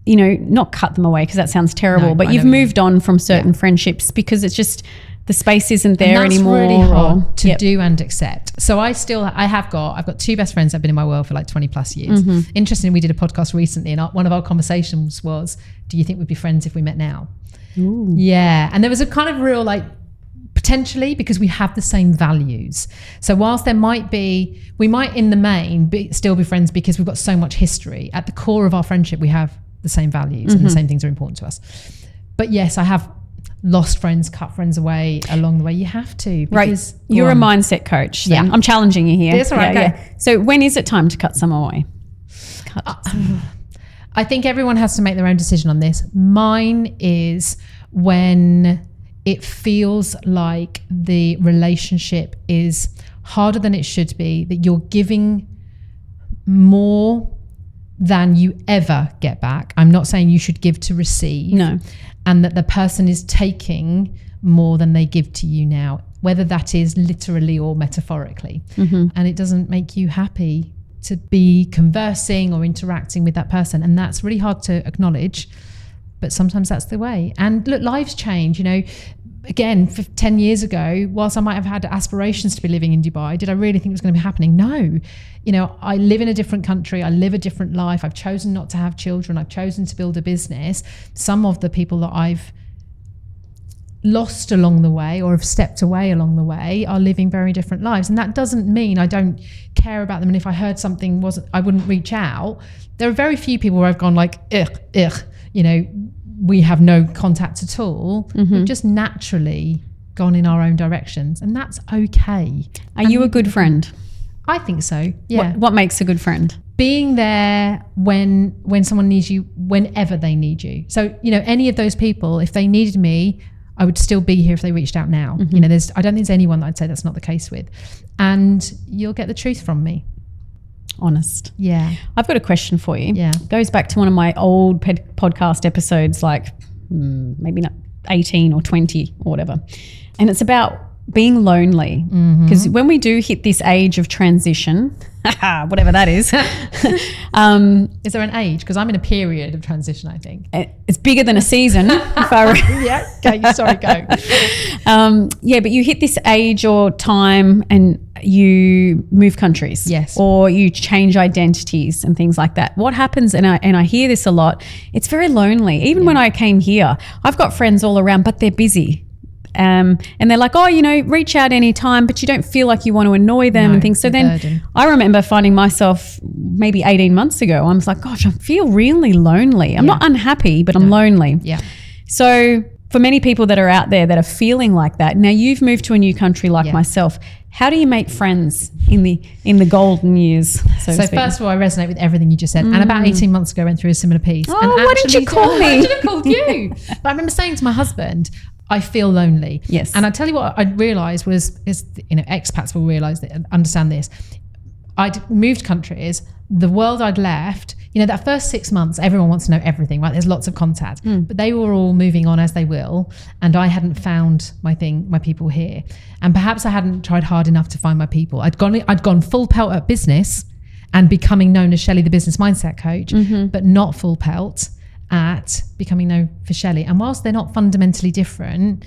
S1: not cut them away, because that sounds terrible, but you've moved on from certain friendships because it's just the space isn't there anymore?
S2: That's really hard to do and accept. So I've got two best friends that have been in my world for like 20 plus years. Interestingly, we did a podcast recently and one of our conversations was, do you think we'd be friends if we met now?
S1: Ooh.
S2: Yeah. And there was a kind of real potentially, because we have the same values. So whilst we might in the main still be friends because we've got so much history, at the core of our friendship, we have the same values and the same things are important to us. But yes, I have lost friends, cut friends away along the way. You have to. Because,
S1: right. You're a mindset coach. Then. I'm challenging you here.
S2: That's all right. Yeah.
S1: So when is it time to cut some away?
S2: I think everyone has to make their own decision on this. Mine is when it feels like the relationship is harder than it should be, that you're giving more than you ever get back. I'm not saying you should give to receive.
S1: No.
S2: And that the person is taking more than they give to you now, whether that is literally or metaphorically. And it doesn't make you happy to be conversing or interacting with that person. And that's really hard to acknowledge, but sometimes that's the way. And look, lives change, Again, 10 years ago, whilst I might have had aspirations to be living in Dubai, did I really think it was going to be happening? No. I live in a different country. I live a different life. I've chosen not to have children. I've chosen to build a business. Some of the people that I've lost along the way or have stepped away along the way are living very different lives. And that doesn't mean I don't care about them. And if I heard something I wouldn't reach out. There are very few people where I've gone like, we have no contact at all. We've just naturally gone in our own directions, and that's okay.
S1: Are you a good friend?
S2: I think so. Yeah.
S1: What makes a good friend?
S2: Being there when someone needs you, whenever they need you. So, any of those people, if they needed me, I would still be here if they reached out now. I don't think there's anyone that I'd say that's not the case with. And you'll get the truth from me.
S1: Honest.
S2: Yeah.
S1: I've got a question for you.
S2: Yeah.
S1: It goes back to one of my old podcast episodes, like maybe not 18 or 20 or whatever. And it's about being lonely. Because when we do hit this age of transition, whatever that is.
S2: Is there an age? Because I'm in a period of transition, I think.
S1: It's bigger than a season.
S2: Yeah. Okay. Sorry, go.
S1: But you hit this age or time and you move countries.
S2: Yes.
S1: Or you change identities and things like that. What happens, and I hear this a lot, it's very lonely. Even when I came here, I've got friends all around, but they're busy. And they're like, reach out anytime, but you don't feel like you want to annoy them and things. So then burden. I remember finding myself maybe 18 months ago, I was like, gosh, I feel really lonely. I'm not unhappy, but I'm lonely.
S2: Yeah.
S1: So for many people that are out there that are feeling like that, now you've moved to a new country like myself. How do you make friends in the golden years? So
S2: first of all, I resonate with everything you just said. And about 18 months ago, I went through a similar piece.
S1: Oh, why didn't you call me?
S2: I should have called you. But I remember saying to my husband, I feel lonely.
S1: Yes.
S2: And I tell you what I realised expats will realise that, understand this. I'd moved countries, the world I'd left, that first 6 months, everyone wants to know everything, right? There's lots of contact, but they were all moving on as they will. And I hadn't found my people here. And perhaps I hadn't tried hard enough to find my people. I'd gone full pelt at business and becoming known as Shelley, the business mindset coach, but not full pelt at becoming known for Shelley. And whilst they're not fundamentally different,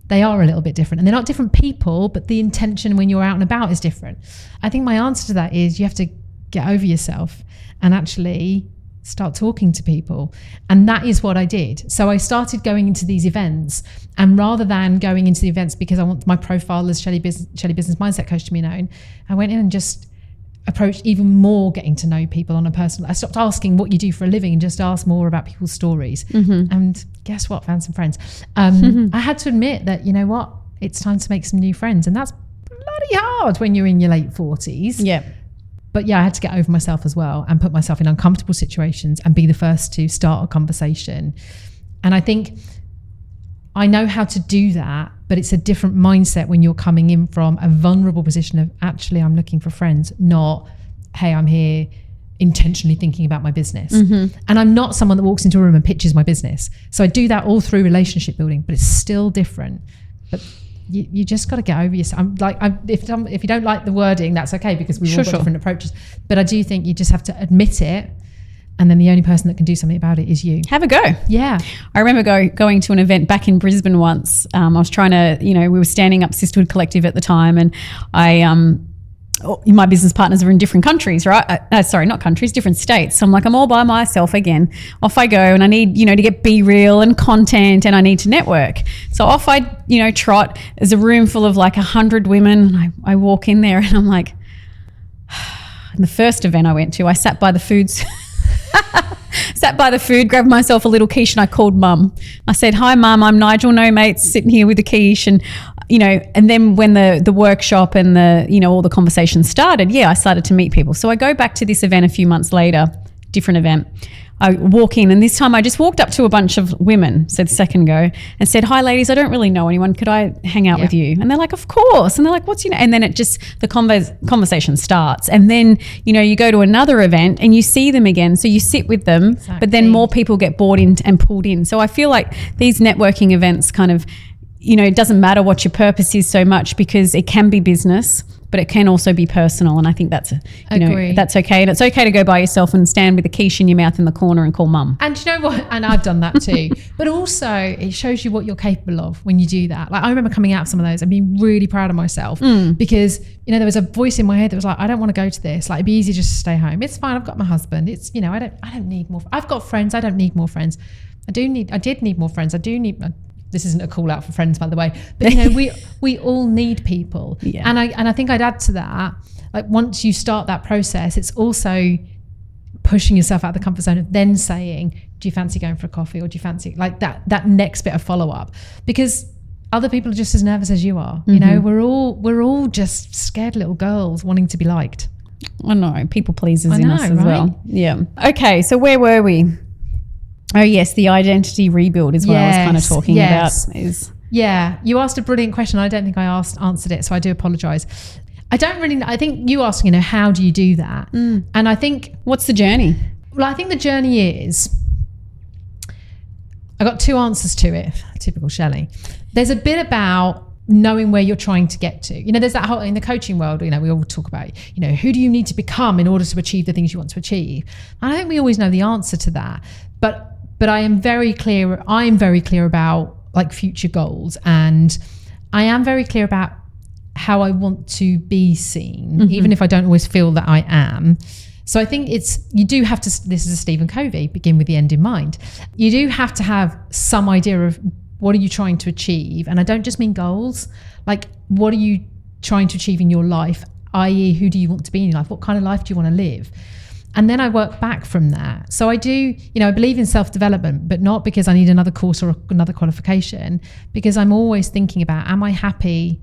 S2: they are a little bit different. And they're not different people, but the intention when you're out and about is different. I think my answer to that is you have to get over yourself and actually start talking to people. And that is what I did. So I started going into these events, and rather than going into the events because I want my profile as Shelley Business Mindset Coach to be known, I went in and just approached even more getting to know people on a personal. I stopped asking what you do for a living and just asked more about people's stories. And guess what? Found some friends. I had to admit that, it's time to make some new friends. And that's bloody hard when you're in your late 40s.
S1: Yeah.
S2: But yeah, I had to get over myself as well and put myself in uncomfortable situations and be the first to start a conversation. And I think I know how to do that, but it's a different mindset when you're coming in from a vulnerable position of, actually, I'm looking for friends, not, hey, I'm here intentionally thinking about my business. And I'm not someone that walks into a room and pitches my business. So I do that all through relationship building, but it's still different. But you just got to get over yourself. If you don't like the wording, that's okay, because we've all got different approaches. But I do think you just have to admit it, and then the only person that can do something about it is you. Have a go. Yeah. I remember going to an event back in Brisbane once. I was trying to, we were standing up Sisterhood Collective at the time, and my business partners are in different countries, right? Sorry, not countries, different states. So I'm like, I'm all by myself again. Off I go, and I need, to get Be Real and content, and I need to network. So off I, trot. There's a room full of like 100 women, and I walk in there, and I'm like, in the first event I went to, I sat by the food, grabbed myself a little quiche, and I called Mum. I said, hi, Mum, I'm Nigel No Mates, sitting here with a quiche. And, and then when the workshop and all the conversations started, I started to meet people. So I go back to this event a few months later, different event. I walk in, and this time I just walked up to a bunch of women, so the second go, and said, hi, ladies, I don't really know anyone. Could I hang out with you? And they're like, of course. And they're like, what's your name? And then it just, the conversation starts. And then, you go to another event and you see them again. So you sit with them, but then more people get bought in and pulled in. So I feel like these networking events kind of, it doesn't matter what your purpose is so much, because it can be business, but it can also be personal. And I think that's, that's okay. And it's okay to go by yourself and stand with a quiche in your mouth in the corner and call Mum. And you know what? And I've done that too. But also it shows you what you're capable of when you do that. Like, I remember coming out of some of those and being really proud of myself because, there was a voice in my head that was like, I don't want to go to this. Like, it'd be easy just to stay home. It's fine. I've got my husband. It's, I don't need more. I've got friends. I don't need more friends. I did need more friends. This isn't a call out for friends, by the way, but we all need people. Yeah. And I think I'd add to that, like, once you start that process, it's also pushing yourself out of the comfort zone of then saying, do you fancy going for a coffee, or do you fancy like that next bit of follow up? Because other people are just as nervous as you are. We're all just scared little girls wanting to be liked. I know, people pleasers in us as well. Yeah. Okay, so where were we? Oh yes, the identity rebuild is what I was kind of talking about. Yeah, you asked a brilliant question. I don't think I answered it, so I do apologise. I think you asked, how do you do that? And I think, what's the journey? Well, I think the journey is, I got two answers to it. Typical Shelley. There's a bit about knowing where you're trying to get to. There's that whole, in the coaching world, we all talk about, who do you need to become in order to achieve the things you want to achieve? And I think we always know the answer to that. But I am very clear about like future goals, and I am very clear about how I want to be seen, even if I don't always feel that I am. So I think you do have to, this is a Stephen Covey, begin with the end in mind. You do have to have some idea of what are you trying to achieve? And I don't just mean goals, like what are you trying to achieve in your life, i.e. who do you want to be in your life? What kind of life do you want to live? And then I work back from that. So I do, I believe in self-development, but not because I need another course or another qualification, because I'm always thinking about, am I happy?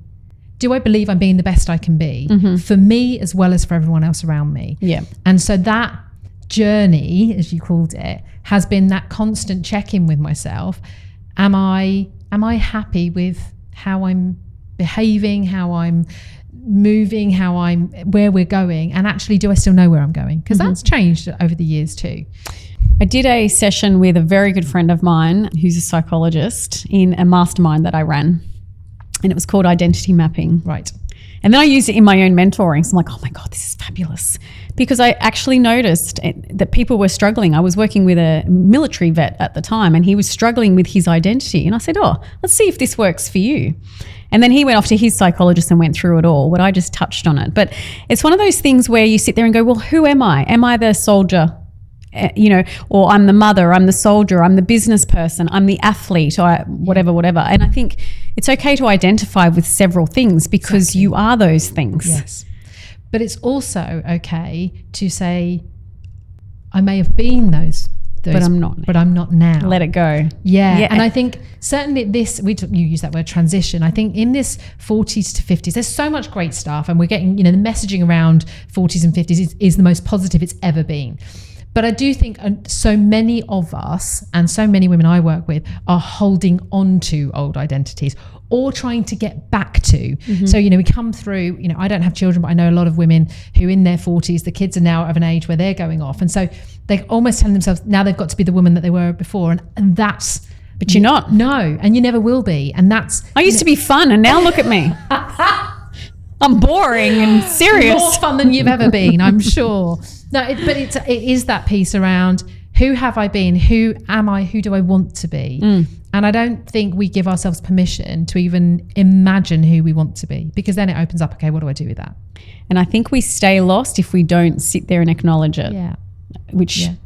S2: Do I believe I'm being the best I can be for me as well as for everyone else around me? Yeah. And so that journey, as you called it, has been that constant check-in with myself. Am I happy with how I'm behaving, how I'm moving, where we're going, and actually do I still know where I'm going? Because that's changed over the years too. I did a session with a very good friend of mine who's a psychologist in a mastermind that I ran, and it was called identity mapping. Right. And then I used it in my own mentoring. So I'm like, oh my God, this is fabulous. Because I actually noticed that people were struggling. I was working with a military vet at the time, and he was struggling with his identity. And I said, oh, let's see if this works for you. And then he went off to his psychologist and went through it all, but I just touched on it. But it's one of those things where you sit there and go, well, who am I? Am I the soldier? Or I'm the mother, I'm the soldier, I'm the business person, I'm the athlete, or whatever. And I think it's okay to identify with several things because you are those things. Yes. But it's also okay to say, I may have been those
S1: but I'm not.
S2: But I'm not now.
S1: Let it go.
S2: Yeah. And I think certainly you use that word transition. I think in this 40s to 50s, there's so much great stuff, and we're getting, the messaging around 40s and 50s is the most positive it's ever been. But I do think so many of us and so many women I work with are holding on to old identities or trying to get back to. So, we come through, I don't have children, but I know a lot of women who in their 40s, the kids are now of an age where they're going off. And so they're almost telling themselves now they've got to be the woman that they were before. And that's...
S1: But you're not.
S2: No, and you never will be. And that's...
S1: I used to be fun, and now look at me. I'm boring and serious.
S2: More fun than you've ever been, I'm sure. No, but it is that piece around who have I been, who am I, who do I want to be? And I don't think we give ourselves permission to even imagine who we want to be, because then it opens up, okay, what do I do with that?
S1: And I think we stay lost if we don't sit there and acknowledge it.
S2: Yeah.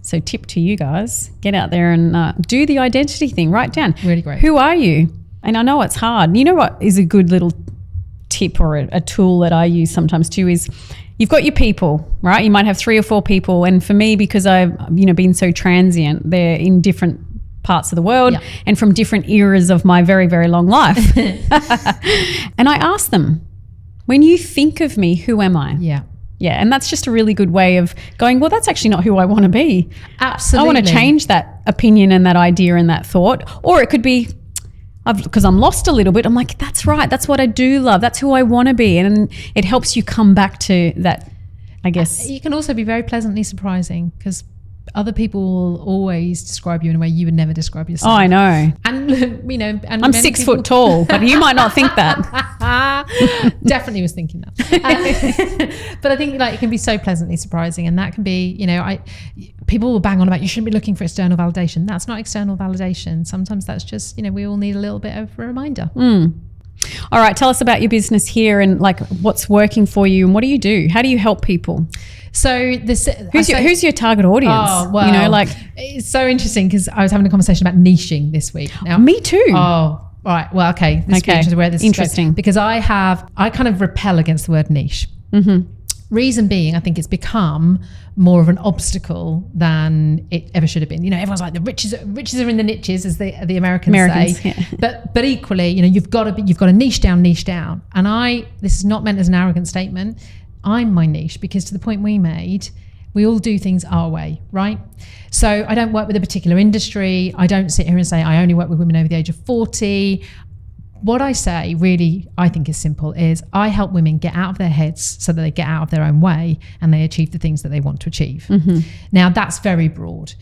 S1: So tip to you guys, get out there and do the identity thing, write down.
S2: Really great.
S1: Who are you? And I know it's hard. You know what is a good little tip or a tool that I use sometimes too is you've got your people, right? You might have 3 or 4 people. And for me, because I've, been so transient, they're in different parts of the world and from different eras of my very, very long life. And I ask them, when you think of me, who am I?
S2: Yeah.
S1: Yeah. And that's just a really good way of going, well, that's actually not who I want to be.
S2: Absolutely.
S1: I want to change that opinion and that idea and that thought. Or it could be, because I'm lost a little bit, I'm like, that's right. That's what I do love. That's who I want to be. And it helps you come back to that, I guess.
S2: You can also be very pleasantly surprising, because other people will always describe you in a way you would never describe yourself.
S1: Oh, I know.
S2: And, and
S1: I'm 6 foot tall, but you might not think that.
S2: Definitely was thinking that. But I think it can be so pleasantly surprising, and that can be, people will bang on about you shouldn't be looking for external validation. That's not external validation. Sometimes that's just, we all need a little bit of a reminder.
S1: All right, tell us about your business here and what's working for you and what do you do? How do you help people?
S2: So
S1: who's your target audience?
S2: Oh, well, it's so interesting because I was having a conversation about niching this week. Now,
S1: me too.
S2: Oh, all right. Well, okay. This is where this
S1: interesting
S2: is because I kind of repel against the word niche. Reason being, I think it's become more of an obstacle than it ever should have been. Everyone's like the riches are in the niches, as the Americans say. Yeah. But equally, you've got to niche down. And this is not meant as an arrogant statement. I'm my niche because to the point we made, we all do things our way, right? So I don't work with a particular industry. I don't sit here and say I only work with women over the age of 40. What I say really, I think is simple, is I help women get out of their heads so that they get out of their own way and they achieve the things that they want to achieve. Now that's very broad.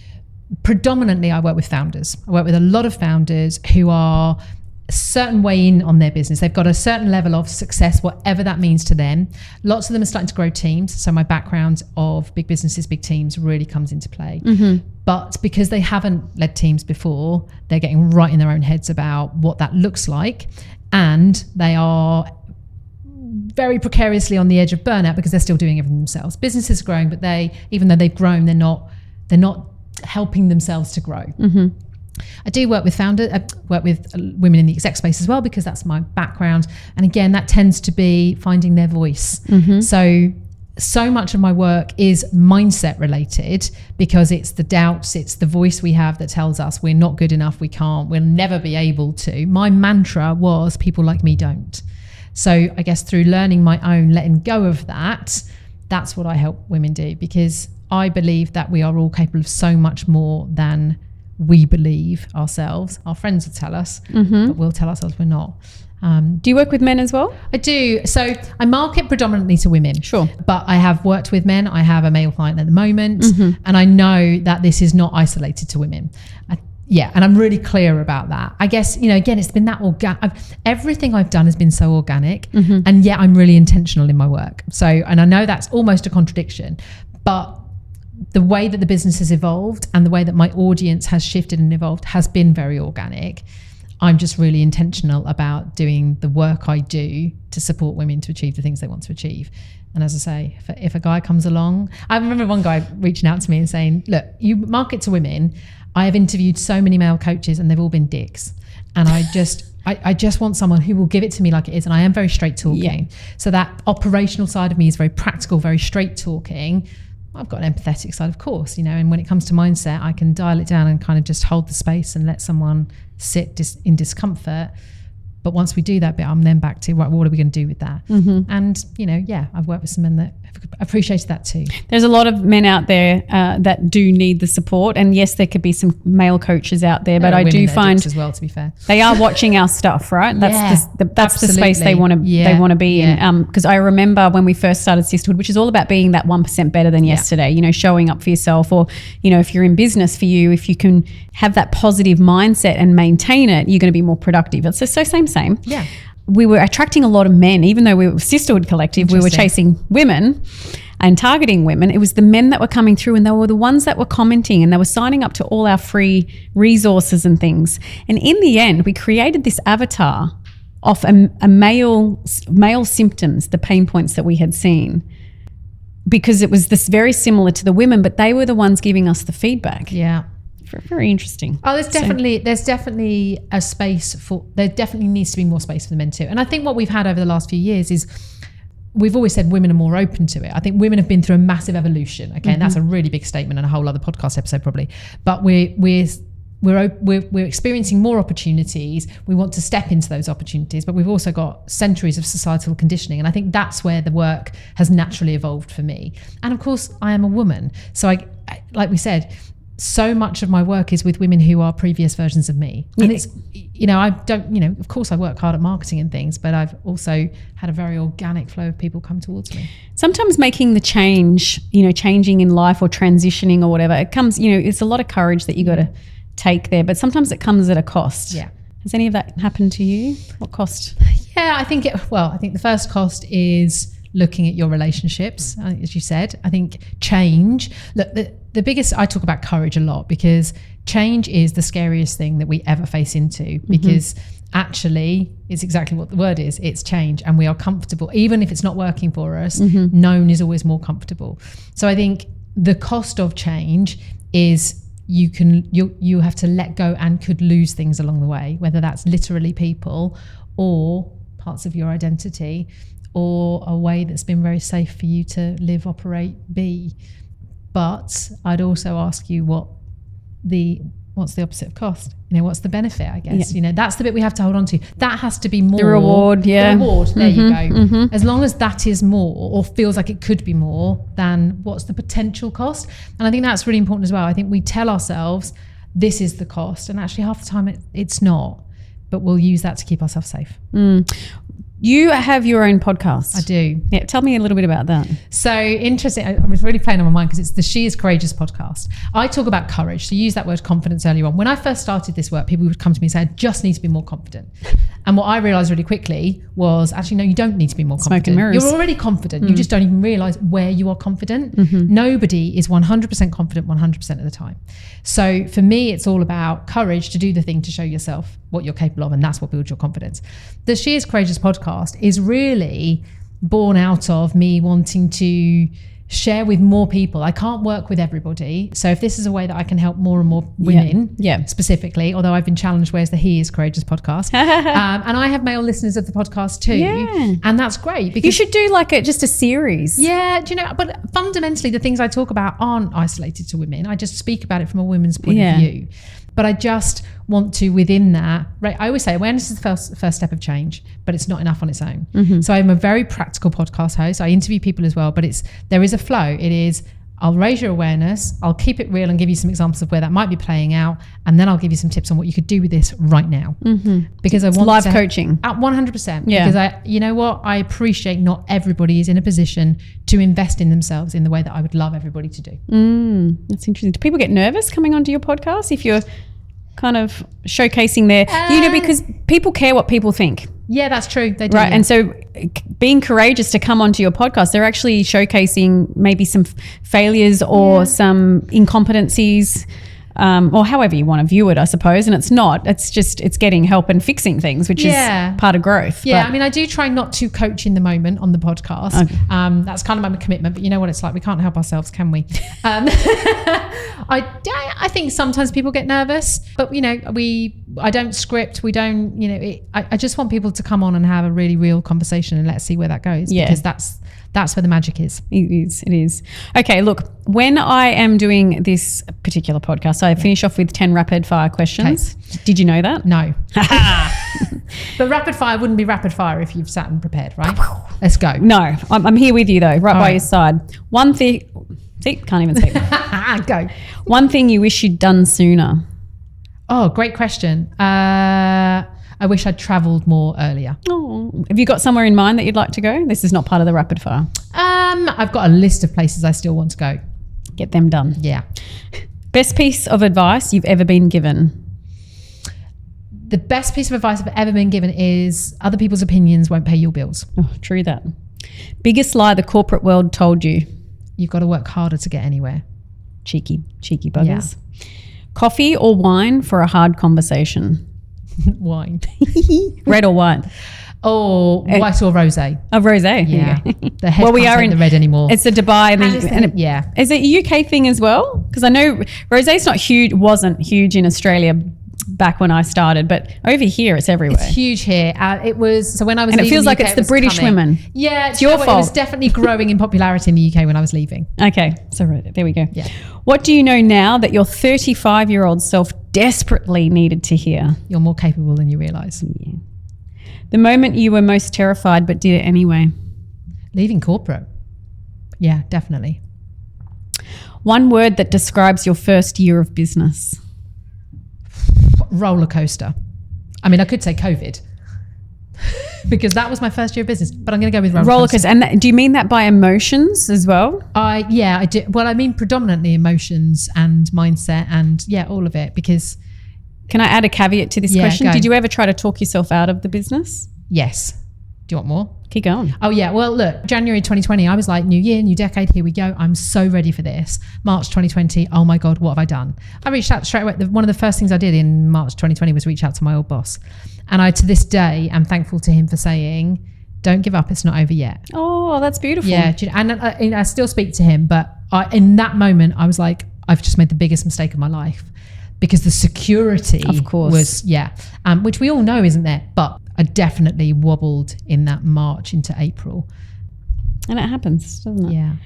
S2: Predominantly I work with founders. I work with a lot of founders who are a certain way in on their business. They've got a certain level of success, whatever that means to them. Lots of them are starting to grow teams. So my background of big businesses, big teams really comes into play. But because they haven't led teams before, they're getting right in their own heads about what that looks like. And they are very precariously on the edge of burnout because they're still doing everything themselves. Businesses are growing, but even though they've grown, they're not helping themselves to grow. I do work with founders, work with women in the exec space as well, because that's my background. And again, that tends to be finding their voice. So much of my work is mindset related because it's the doubts, it's the voice we have that tells us we're not good enough, we can't, we'll never be able to. My mantra was people like me don't. So I guess through learning my own, letting go of that, that's what I help women do, because I believe that we are all capable of so much more than we believe ourselves. Our friends will tell us, but we'll tell ourselves we're not.
S1: Do you work with men as well?
S2: I do. So I market predominantly to women.
S1: Sure.
S2: But I have worked with men. I have a male client at the moment. And I know that this is not isolated to women. And I'm really clear about that. I guess, again, it's been that everything I've done has been so organic, and yet I'm really intentional in my work. So, and I know that's almost a contradiction, but the way that the business has evolved and the way that my audience has shifted and evolved has been very organic. I'm just really intentional about doing the work I do to support women to achieve the things they want to achieve. And as I say, if a guy comes along, I remember one guy reaching out to me and saying, look, you market to women. I have interviewed so many male coaches and they've all been dicks. And I just want someone who will give it to me like it is. And I am very straight talking. So that operational side of me is very practical, very straight talking. I've got an empathetic side, of course, and when it comes to mindset, I can dial it down and kind of just hold the space and let someone sit in discomfort. But once we do that bit, I'm then back to, right, what are we going to do with that? And, I've worked with some men that have appreciated that too.
S1: There's a lot of men out there that do need the support. And yes, there could be some male coaches out there, but I do find
S2: as well, to be fair,
S1: they are watching our stuff, right? That's the space they want to be in. Because I remember when we first started Sisterhood, which is all about being that 1% better than yesterday, showing up for yourself, or, if you're in business, for you, if you can have that positive mindset and maintain it, you're going to be more productive. It's so same.
S2: Yeah.
S1: We were attracting a lot of men, even though we were Sisterhood Collective, we were chasing women and targeting women. It was the men that were coming through, and they were the ones that were commenting, and they were signing up to all our free resources and things. And in the end, we created this avatar of a male symptoms, the pain points that we had seen, because it was this very similar to the women, but they were the ones giving us the feedback.
S2: Yeah.
S1: Very interesting.
S2: Oh, there definitely a space there definitely needs to be more space for the men too. And I think what we've had over the last few years is, we've always said women are more open to it. I think women have been through a massive evolution. Okay. And that's a really big statement and a whole other podcast episode probably. But we're experiencing more opportunities. We want to step into those opportunities, but we've also got centuries of societal conditioning. And I think that's where the work has naturally evolved for me. And of course, I am a woman. So I like we said, so much of my work is with women who are previous versions of me. And it's, I don't, of course I work hard at marketing and things, but I've also had a very organic flow of people come towards me.
S1: Sometimes making the change, changing in life or transitioning or whatever, it comes, it's a lot of courage that you got to take there, but sometimes it comes at a cost.
S2: Yeah.
S1: Has any of that happened to you? What cost?
S2: Yeah, I think the first cost is looking at your relationships, as you said. I think change, look, the biggest, I talk about courage a lot, because change is the scariest thing that we ever face into, because actually it's exactly what the word is. It's change, and we are comfortable. Even if it's not working for us, known is always more comfortable. So I think the cost of change is you have to let go and could lose things along the way, whether that's literally people or parts of your identity, or a way that's been very safe for you to live, operate, be. But I'd also ask you what's the opposite of cost? What's the benefit, I guess?
S1: Yeah.
S2: That's the bit we have to hold on to. That has to be more.
S1: The reward, yeah.
S2: The reward, there you go. As long as that is more, or feels like it could be more, than what's the potential cost? And I think that's really important as well. I think we tell ourselves this is the cost, and actually half the time it's not, but we'll use that to keep ourselves safe.
S1: You have your own podcast.
S2: I do.
S1: Yeah, tell me a little bit about that.
S2: So interesting. I was really playing on my mind because it's the She Is Courageous podcast. I talk about courage. So you used that word confidence earlier on. When I first started this work, people would come to me and say, I just need to be more confident. And what I realized really quickly was, actually, no, you don't need to be more confident.
S1: Smoke and mirrors.
S2: You're already confident. You just don't even realize where you are confident. Nobody is 100% confident 100% of the time. So for me, it's all about courage to do the thing to show yourself what you're capable of. And that's what builds your confidence. The She Is Courageous podcast is really born out of me wanting to share with more people. I can't work with everybody. So if this is a way that I can help more and more women specifically, although I've been challenged, where's the He Is Courageous podcast? And I have male listeners of the podcast too. Yeah. And that's great. Because
S1: you should do just a series.
S2: Yeah. Do you know, but fundamentally the things I talk about aren't isolated to women. I just speak about it from a women's point of view. But I just want to, within that, right? I always say awareness is the first step of change, but it's not enough on its own. So I'm a very practical podcast host. I interview people as well, but there is a flow. It is, I'll raise your awareness, I'll keep it real and give you some examples of where that might be playing out, and then I'll give you some tips on what you could do with this right now. Because I want
S1: live coaching
S2: at 100%. Because you know what, I appreciate not everybody is in a position to invest in themselves in the way that I would love everybody to do.
S1: That's interesting. Do people get nervous coming onto your podcast if you're kind of showcasing their, because people care what people think.
S2: Yeah, that's true. They do.
S1: Right. Yeah. And so being courageous to come onto your podcast, they're actually showcasing maybe some failures or some incompetencies, or however you want to view it, I suppose. And it's getting help and fixing things, which is part of growth.
S2: Yeah. I mean, I do try not to coach in the moment on the podcast. Okay. That's kind of my commitment, but you know what it's like. We can't help ourselves, can we? I think sometimes people get nervous, but I don't script. We don't, I just want people to come on and have a really real conversation and let's see where that goes. Because That's where the magic is.
S1: It is. Okay, look, when I am doing this particular podcast, I finish off with 10 rapid fire questions. Okay. Did you know that?
S2: No. But rapid fire wouldn't be rapid fire if you've sat and prepared, right? Let's go.
S1: No, I'm here with you though, right by your side. One thing, see, can't even speak.
S2: Go.
S1: One thing you wish you'd done sooner.
S2: Oh, great question. I wish I'd travelled more earlier.
S1: Oh, have you got somewhere in mind that you'd like to go? This is not part of the rapid fire.
S2: I've got a list of places I still want to go.
S1: Get them done.
S2: Yeah.
S1: Best piece of advice you've ever been given?
S2: The best piece of advice I've ever been given is other people's opinions won't pay your bills.
S1: Oh, true that. Biggest lie the corporate world told you?
S2: You've got to work harder to get anywhere.
S1: Cheeky buggers. Yeah. Coffee or wine for a hard conversation?
S2: Wine.
S1: Red or white?
S2: Oh, white or rosé?
S1: A rosé.
S2: Yeah. The head can't take the red anymore.
S1: It's a Dubai. Yeah. Is it a UK thing as well? Because I know rosé's not huge. Wasn't huge in Australia back when I started, but over here it's everywhere.
S2: It's huge here. It was so when I was,
S1: and
S2: leaving
S1: it feels like
S2: UK,
S1: it's the British women.
S2: Yeah,
S1: it's your fault.
S2: It was definitely growing in popularity in the UK when I was leaving.
S1: Okay, so there we go.
S2: Yeah.
S1: What do you know now that your 35-year-old self desperately needed to hear?
S2: You're more capable than you realise.
S1: Yeah. The moment you were most terrified but did it anyway?
S2: Leaving corporate. Yeah, definitely.
S1: One word that describes your first year of business?
S2: Roller coaster. I mean, I could say COVID because that was my first year of business, but I'm going to go with roller coaster.
S1: And do you mean that by emotions as well?
S2: I do. Well, I mean predominantly emotions and mindset and all of it, because.
S1: Can I add a caveat to this question?
S2: Go.
S1: Did you ever try to talk yourself out of the business?
S2: Yes. Do you want more?
S1: Keep going.
S2: Oh yeah. Well, look, January 2020, I was like, new year, new decade, here we go. I'm so ready for this. March 2020, oh my God, what have I done? I reached out straight away. One of the first things I did in March 2020 was reach out to my old boss. And I, to this day, am thankful to him for saying, don't give up, it's not over yet.
S1: Oh, that's beautiful.
S2: Yeah. And I still speak to him, but in that moment, I was like, I've just made the biggest mistake of my life. Because the security
S1: of course.
S2: Was, which we all know isn't there, but I definitely wobbled in that March into April.
S1: And it happens, doesn't it?
S2: Yeah.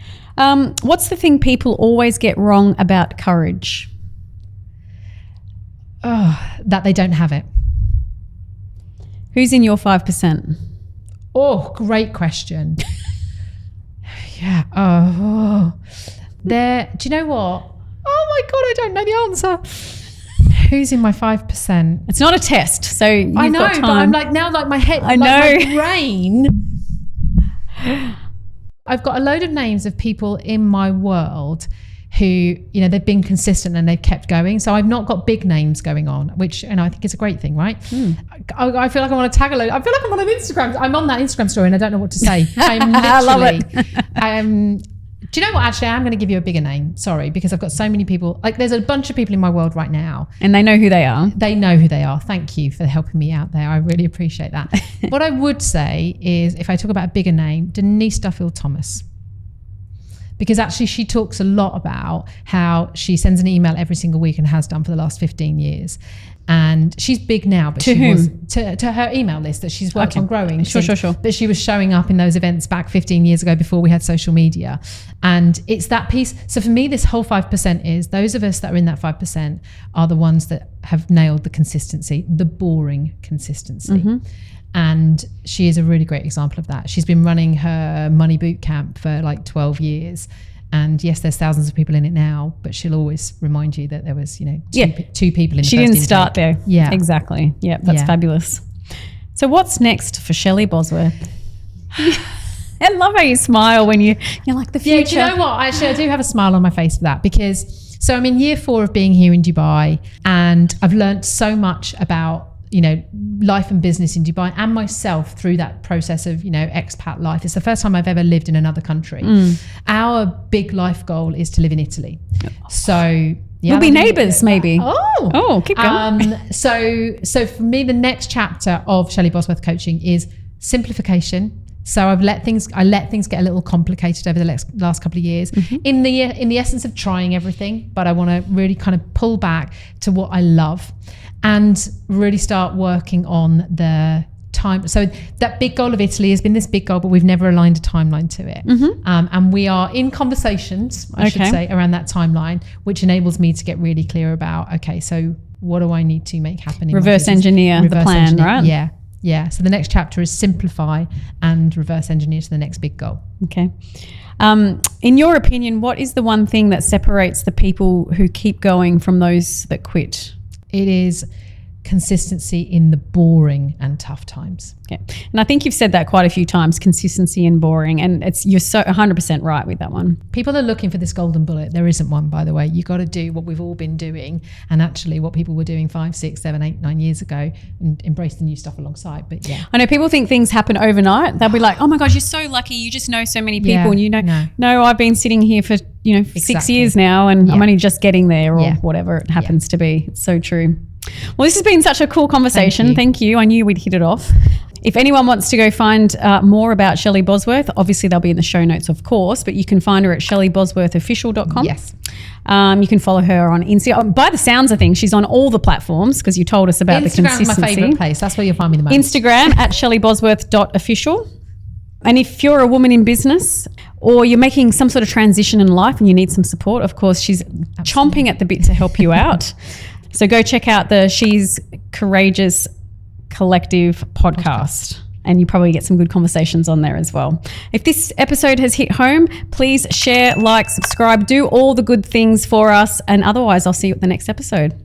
S1: What's the thing people always get wrong about courage?
S2: Oh, that they don't have it.
S1: Who's in your 5%?
S2: Oh, great question. Yeah. Oh. There. Do you know what? Oh my God, I don't know the answer. Who's in my 5%?
S1: It's not a test, so you've
S2: I know,
S1: got time.
S2: But I'm like now, like my head,
S1: I
S2: like
S1: know.
S2: my brain. I've got a load of names of people in my world who, they've been consistent and they've kept going. So I've not got big names going on, which, I think is a great thing, right? I feel like I want to tag a load. I feel like I'm on an Instagram. I'm on that Instagram story and I don't know what to say. I'm literally,
S1: I love it.
S2: Do you know what? Actually, I'm going to give you a bigger name. Sorry, because I've got so many people. Like, there's a bunch of people in my world right now.
S1: And they know who they are.
S2: They know who they are. Thank you for helping me out there. I really appreciate that. What I would say is, if I talk about a bigger name, Denise Duffield-Thomas. Because actually she talks a lot about how she sends an email every single week and has done for the last 15 years. And she's big now, but to her email list that she's worked on growing.
S1: Sure.
S2: But she was showing up in those events back 15 years ago before we had social media. And it's that piece. So for me, this whole 5% is those of us that are in that 5% are the ones that have nailed the consistency, the boring consistency. Mm-hmm. And she is a really great example of that. She's been running her money boot camp for like 12 years. And yes, there's thousands of people in it now, but she'll always remind you that there was, two people in the
S1: She
S2: first
S1: didn't start there.
S2: Yeah.
S1: Exactly. Yeah, that's fabulous. So what's next for Shelley Bosworth? I love how you smile when you're like the future.
S2: Yeah, do you know what? Actually, I do have a smile on my face for that because, so I'm in year 4 of being here in Dubai and I've learned so much about life and business in Dubai and myself through that process of, expat life. It's the first time I've ever lived in another country. Our big life goal is to live in Italy. So
S1: we'll be neighbours maybe.
S2: Oh,
S1: keep going.
S2: So for me, the next chapter of Shelley Bosworth coaching is simplification. So I let things get a little complicated over the last couple of years in the essence of trying everything, but I want to really kind of pull back to what I love and really start working on the time. So that big goal of Italy has been this big goal, but we've never aligned a timeline to it. And we are in conversations, I should say, around that timeline, which enables me to get really clear about, okay, so what do I need to make happen?
S1: Reverse engineer the plan, right?
S2: Yeah. Yeah. So the next chapter is simplify and reverse engineer to the next big goal.
S1: Okay. In your opinion, what is the one thing that separates the people who keep going from those that quit?
S2: It is consistency in the boring and tough times.
S1: Okay. And I think you've said that quite a few times, consistency and boring. And you're so 100% right with that one.
S2: People are looking for this golden bullet. There isn't one, by the way. You got to do what we've all been doing, and actually what people were doing 5, 6, 7, 8, 9 years ago, and embrace the new stuff alongside. But yeah.
S1: I know people think things happen overnight. They'll be like, oh my gosh, you're so lucky. You just know so many people. And you know, no, I've been sitting here for, 6 years now, and I'm only just getting there, or whatever it happens to be. It's so true. Well, this has been such a cool conversation. Thank you. I knew we'd hit it off. If anyone wants to go find more about Shelley Bosworth, obviously they'll be in the show notes, of course, but you can find her at shellybosworthofficial.com.
S2: Yes.
S1: You can follow her on Instagram. By the sounds of things, she's on all the platforms because you told us about the consistency.
S2: Instagram's my favourite place. That's where you'll find me the most.
S1: Instagram at shellybosworth.official. And if you're a woman in business or you're making some sort of transition in life and you need some support, of course, she's chomping at the bit to help you out. So go check out the She's Courageous Collective podcast, and you probably get some good conversations on there as well. If this episode has hit home, please share, like, subscribe, do all the good things for us. And otherwise, I'll see you at the next episode.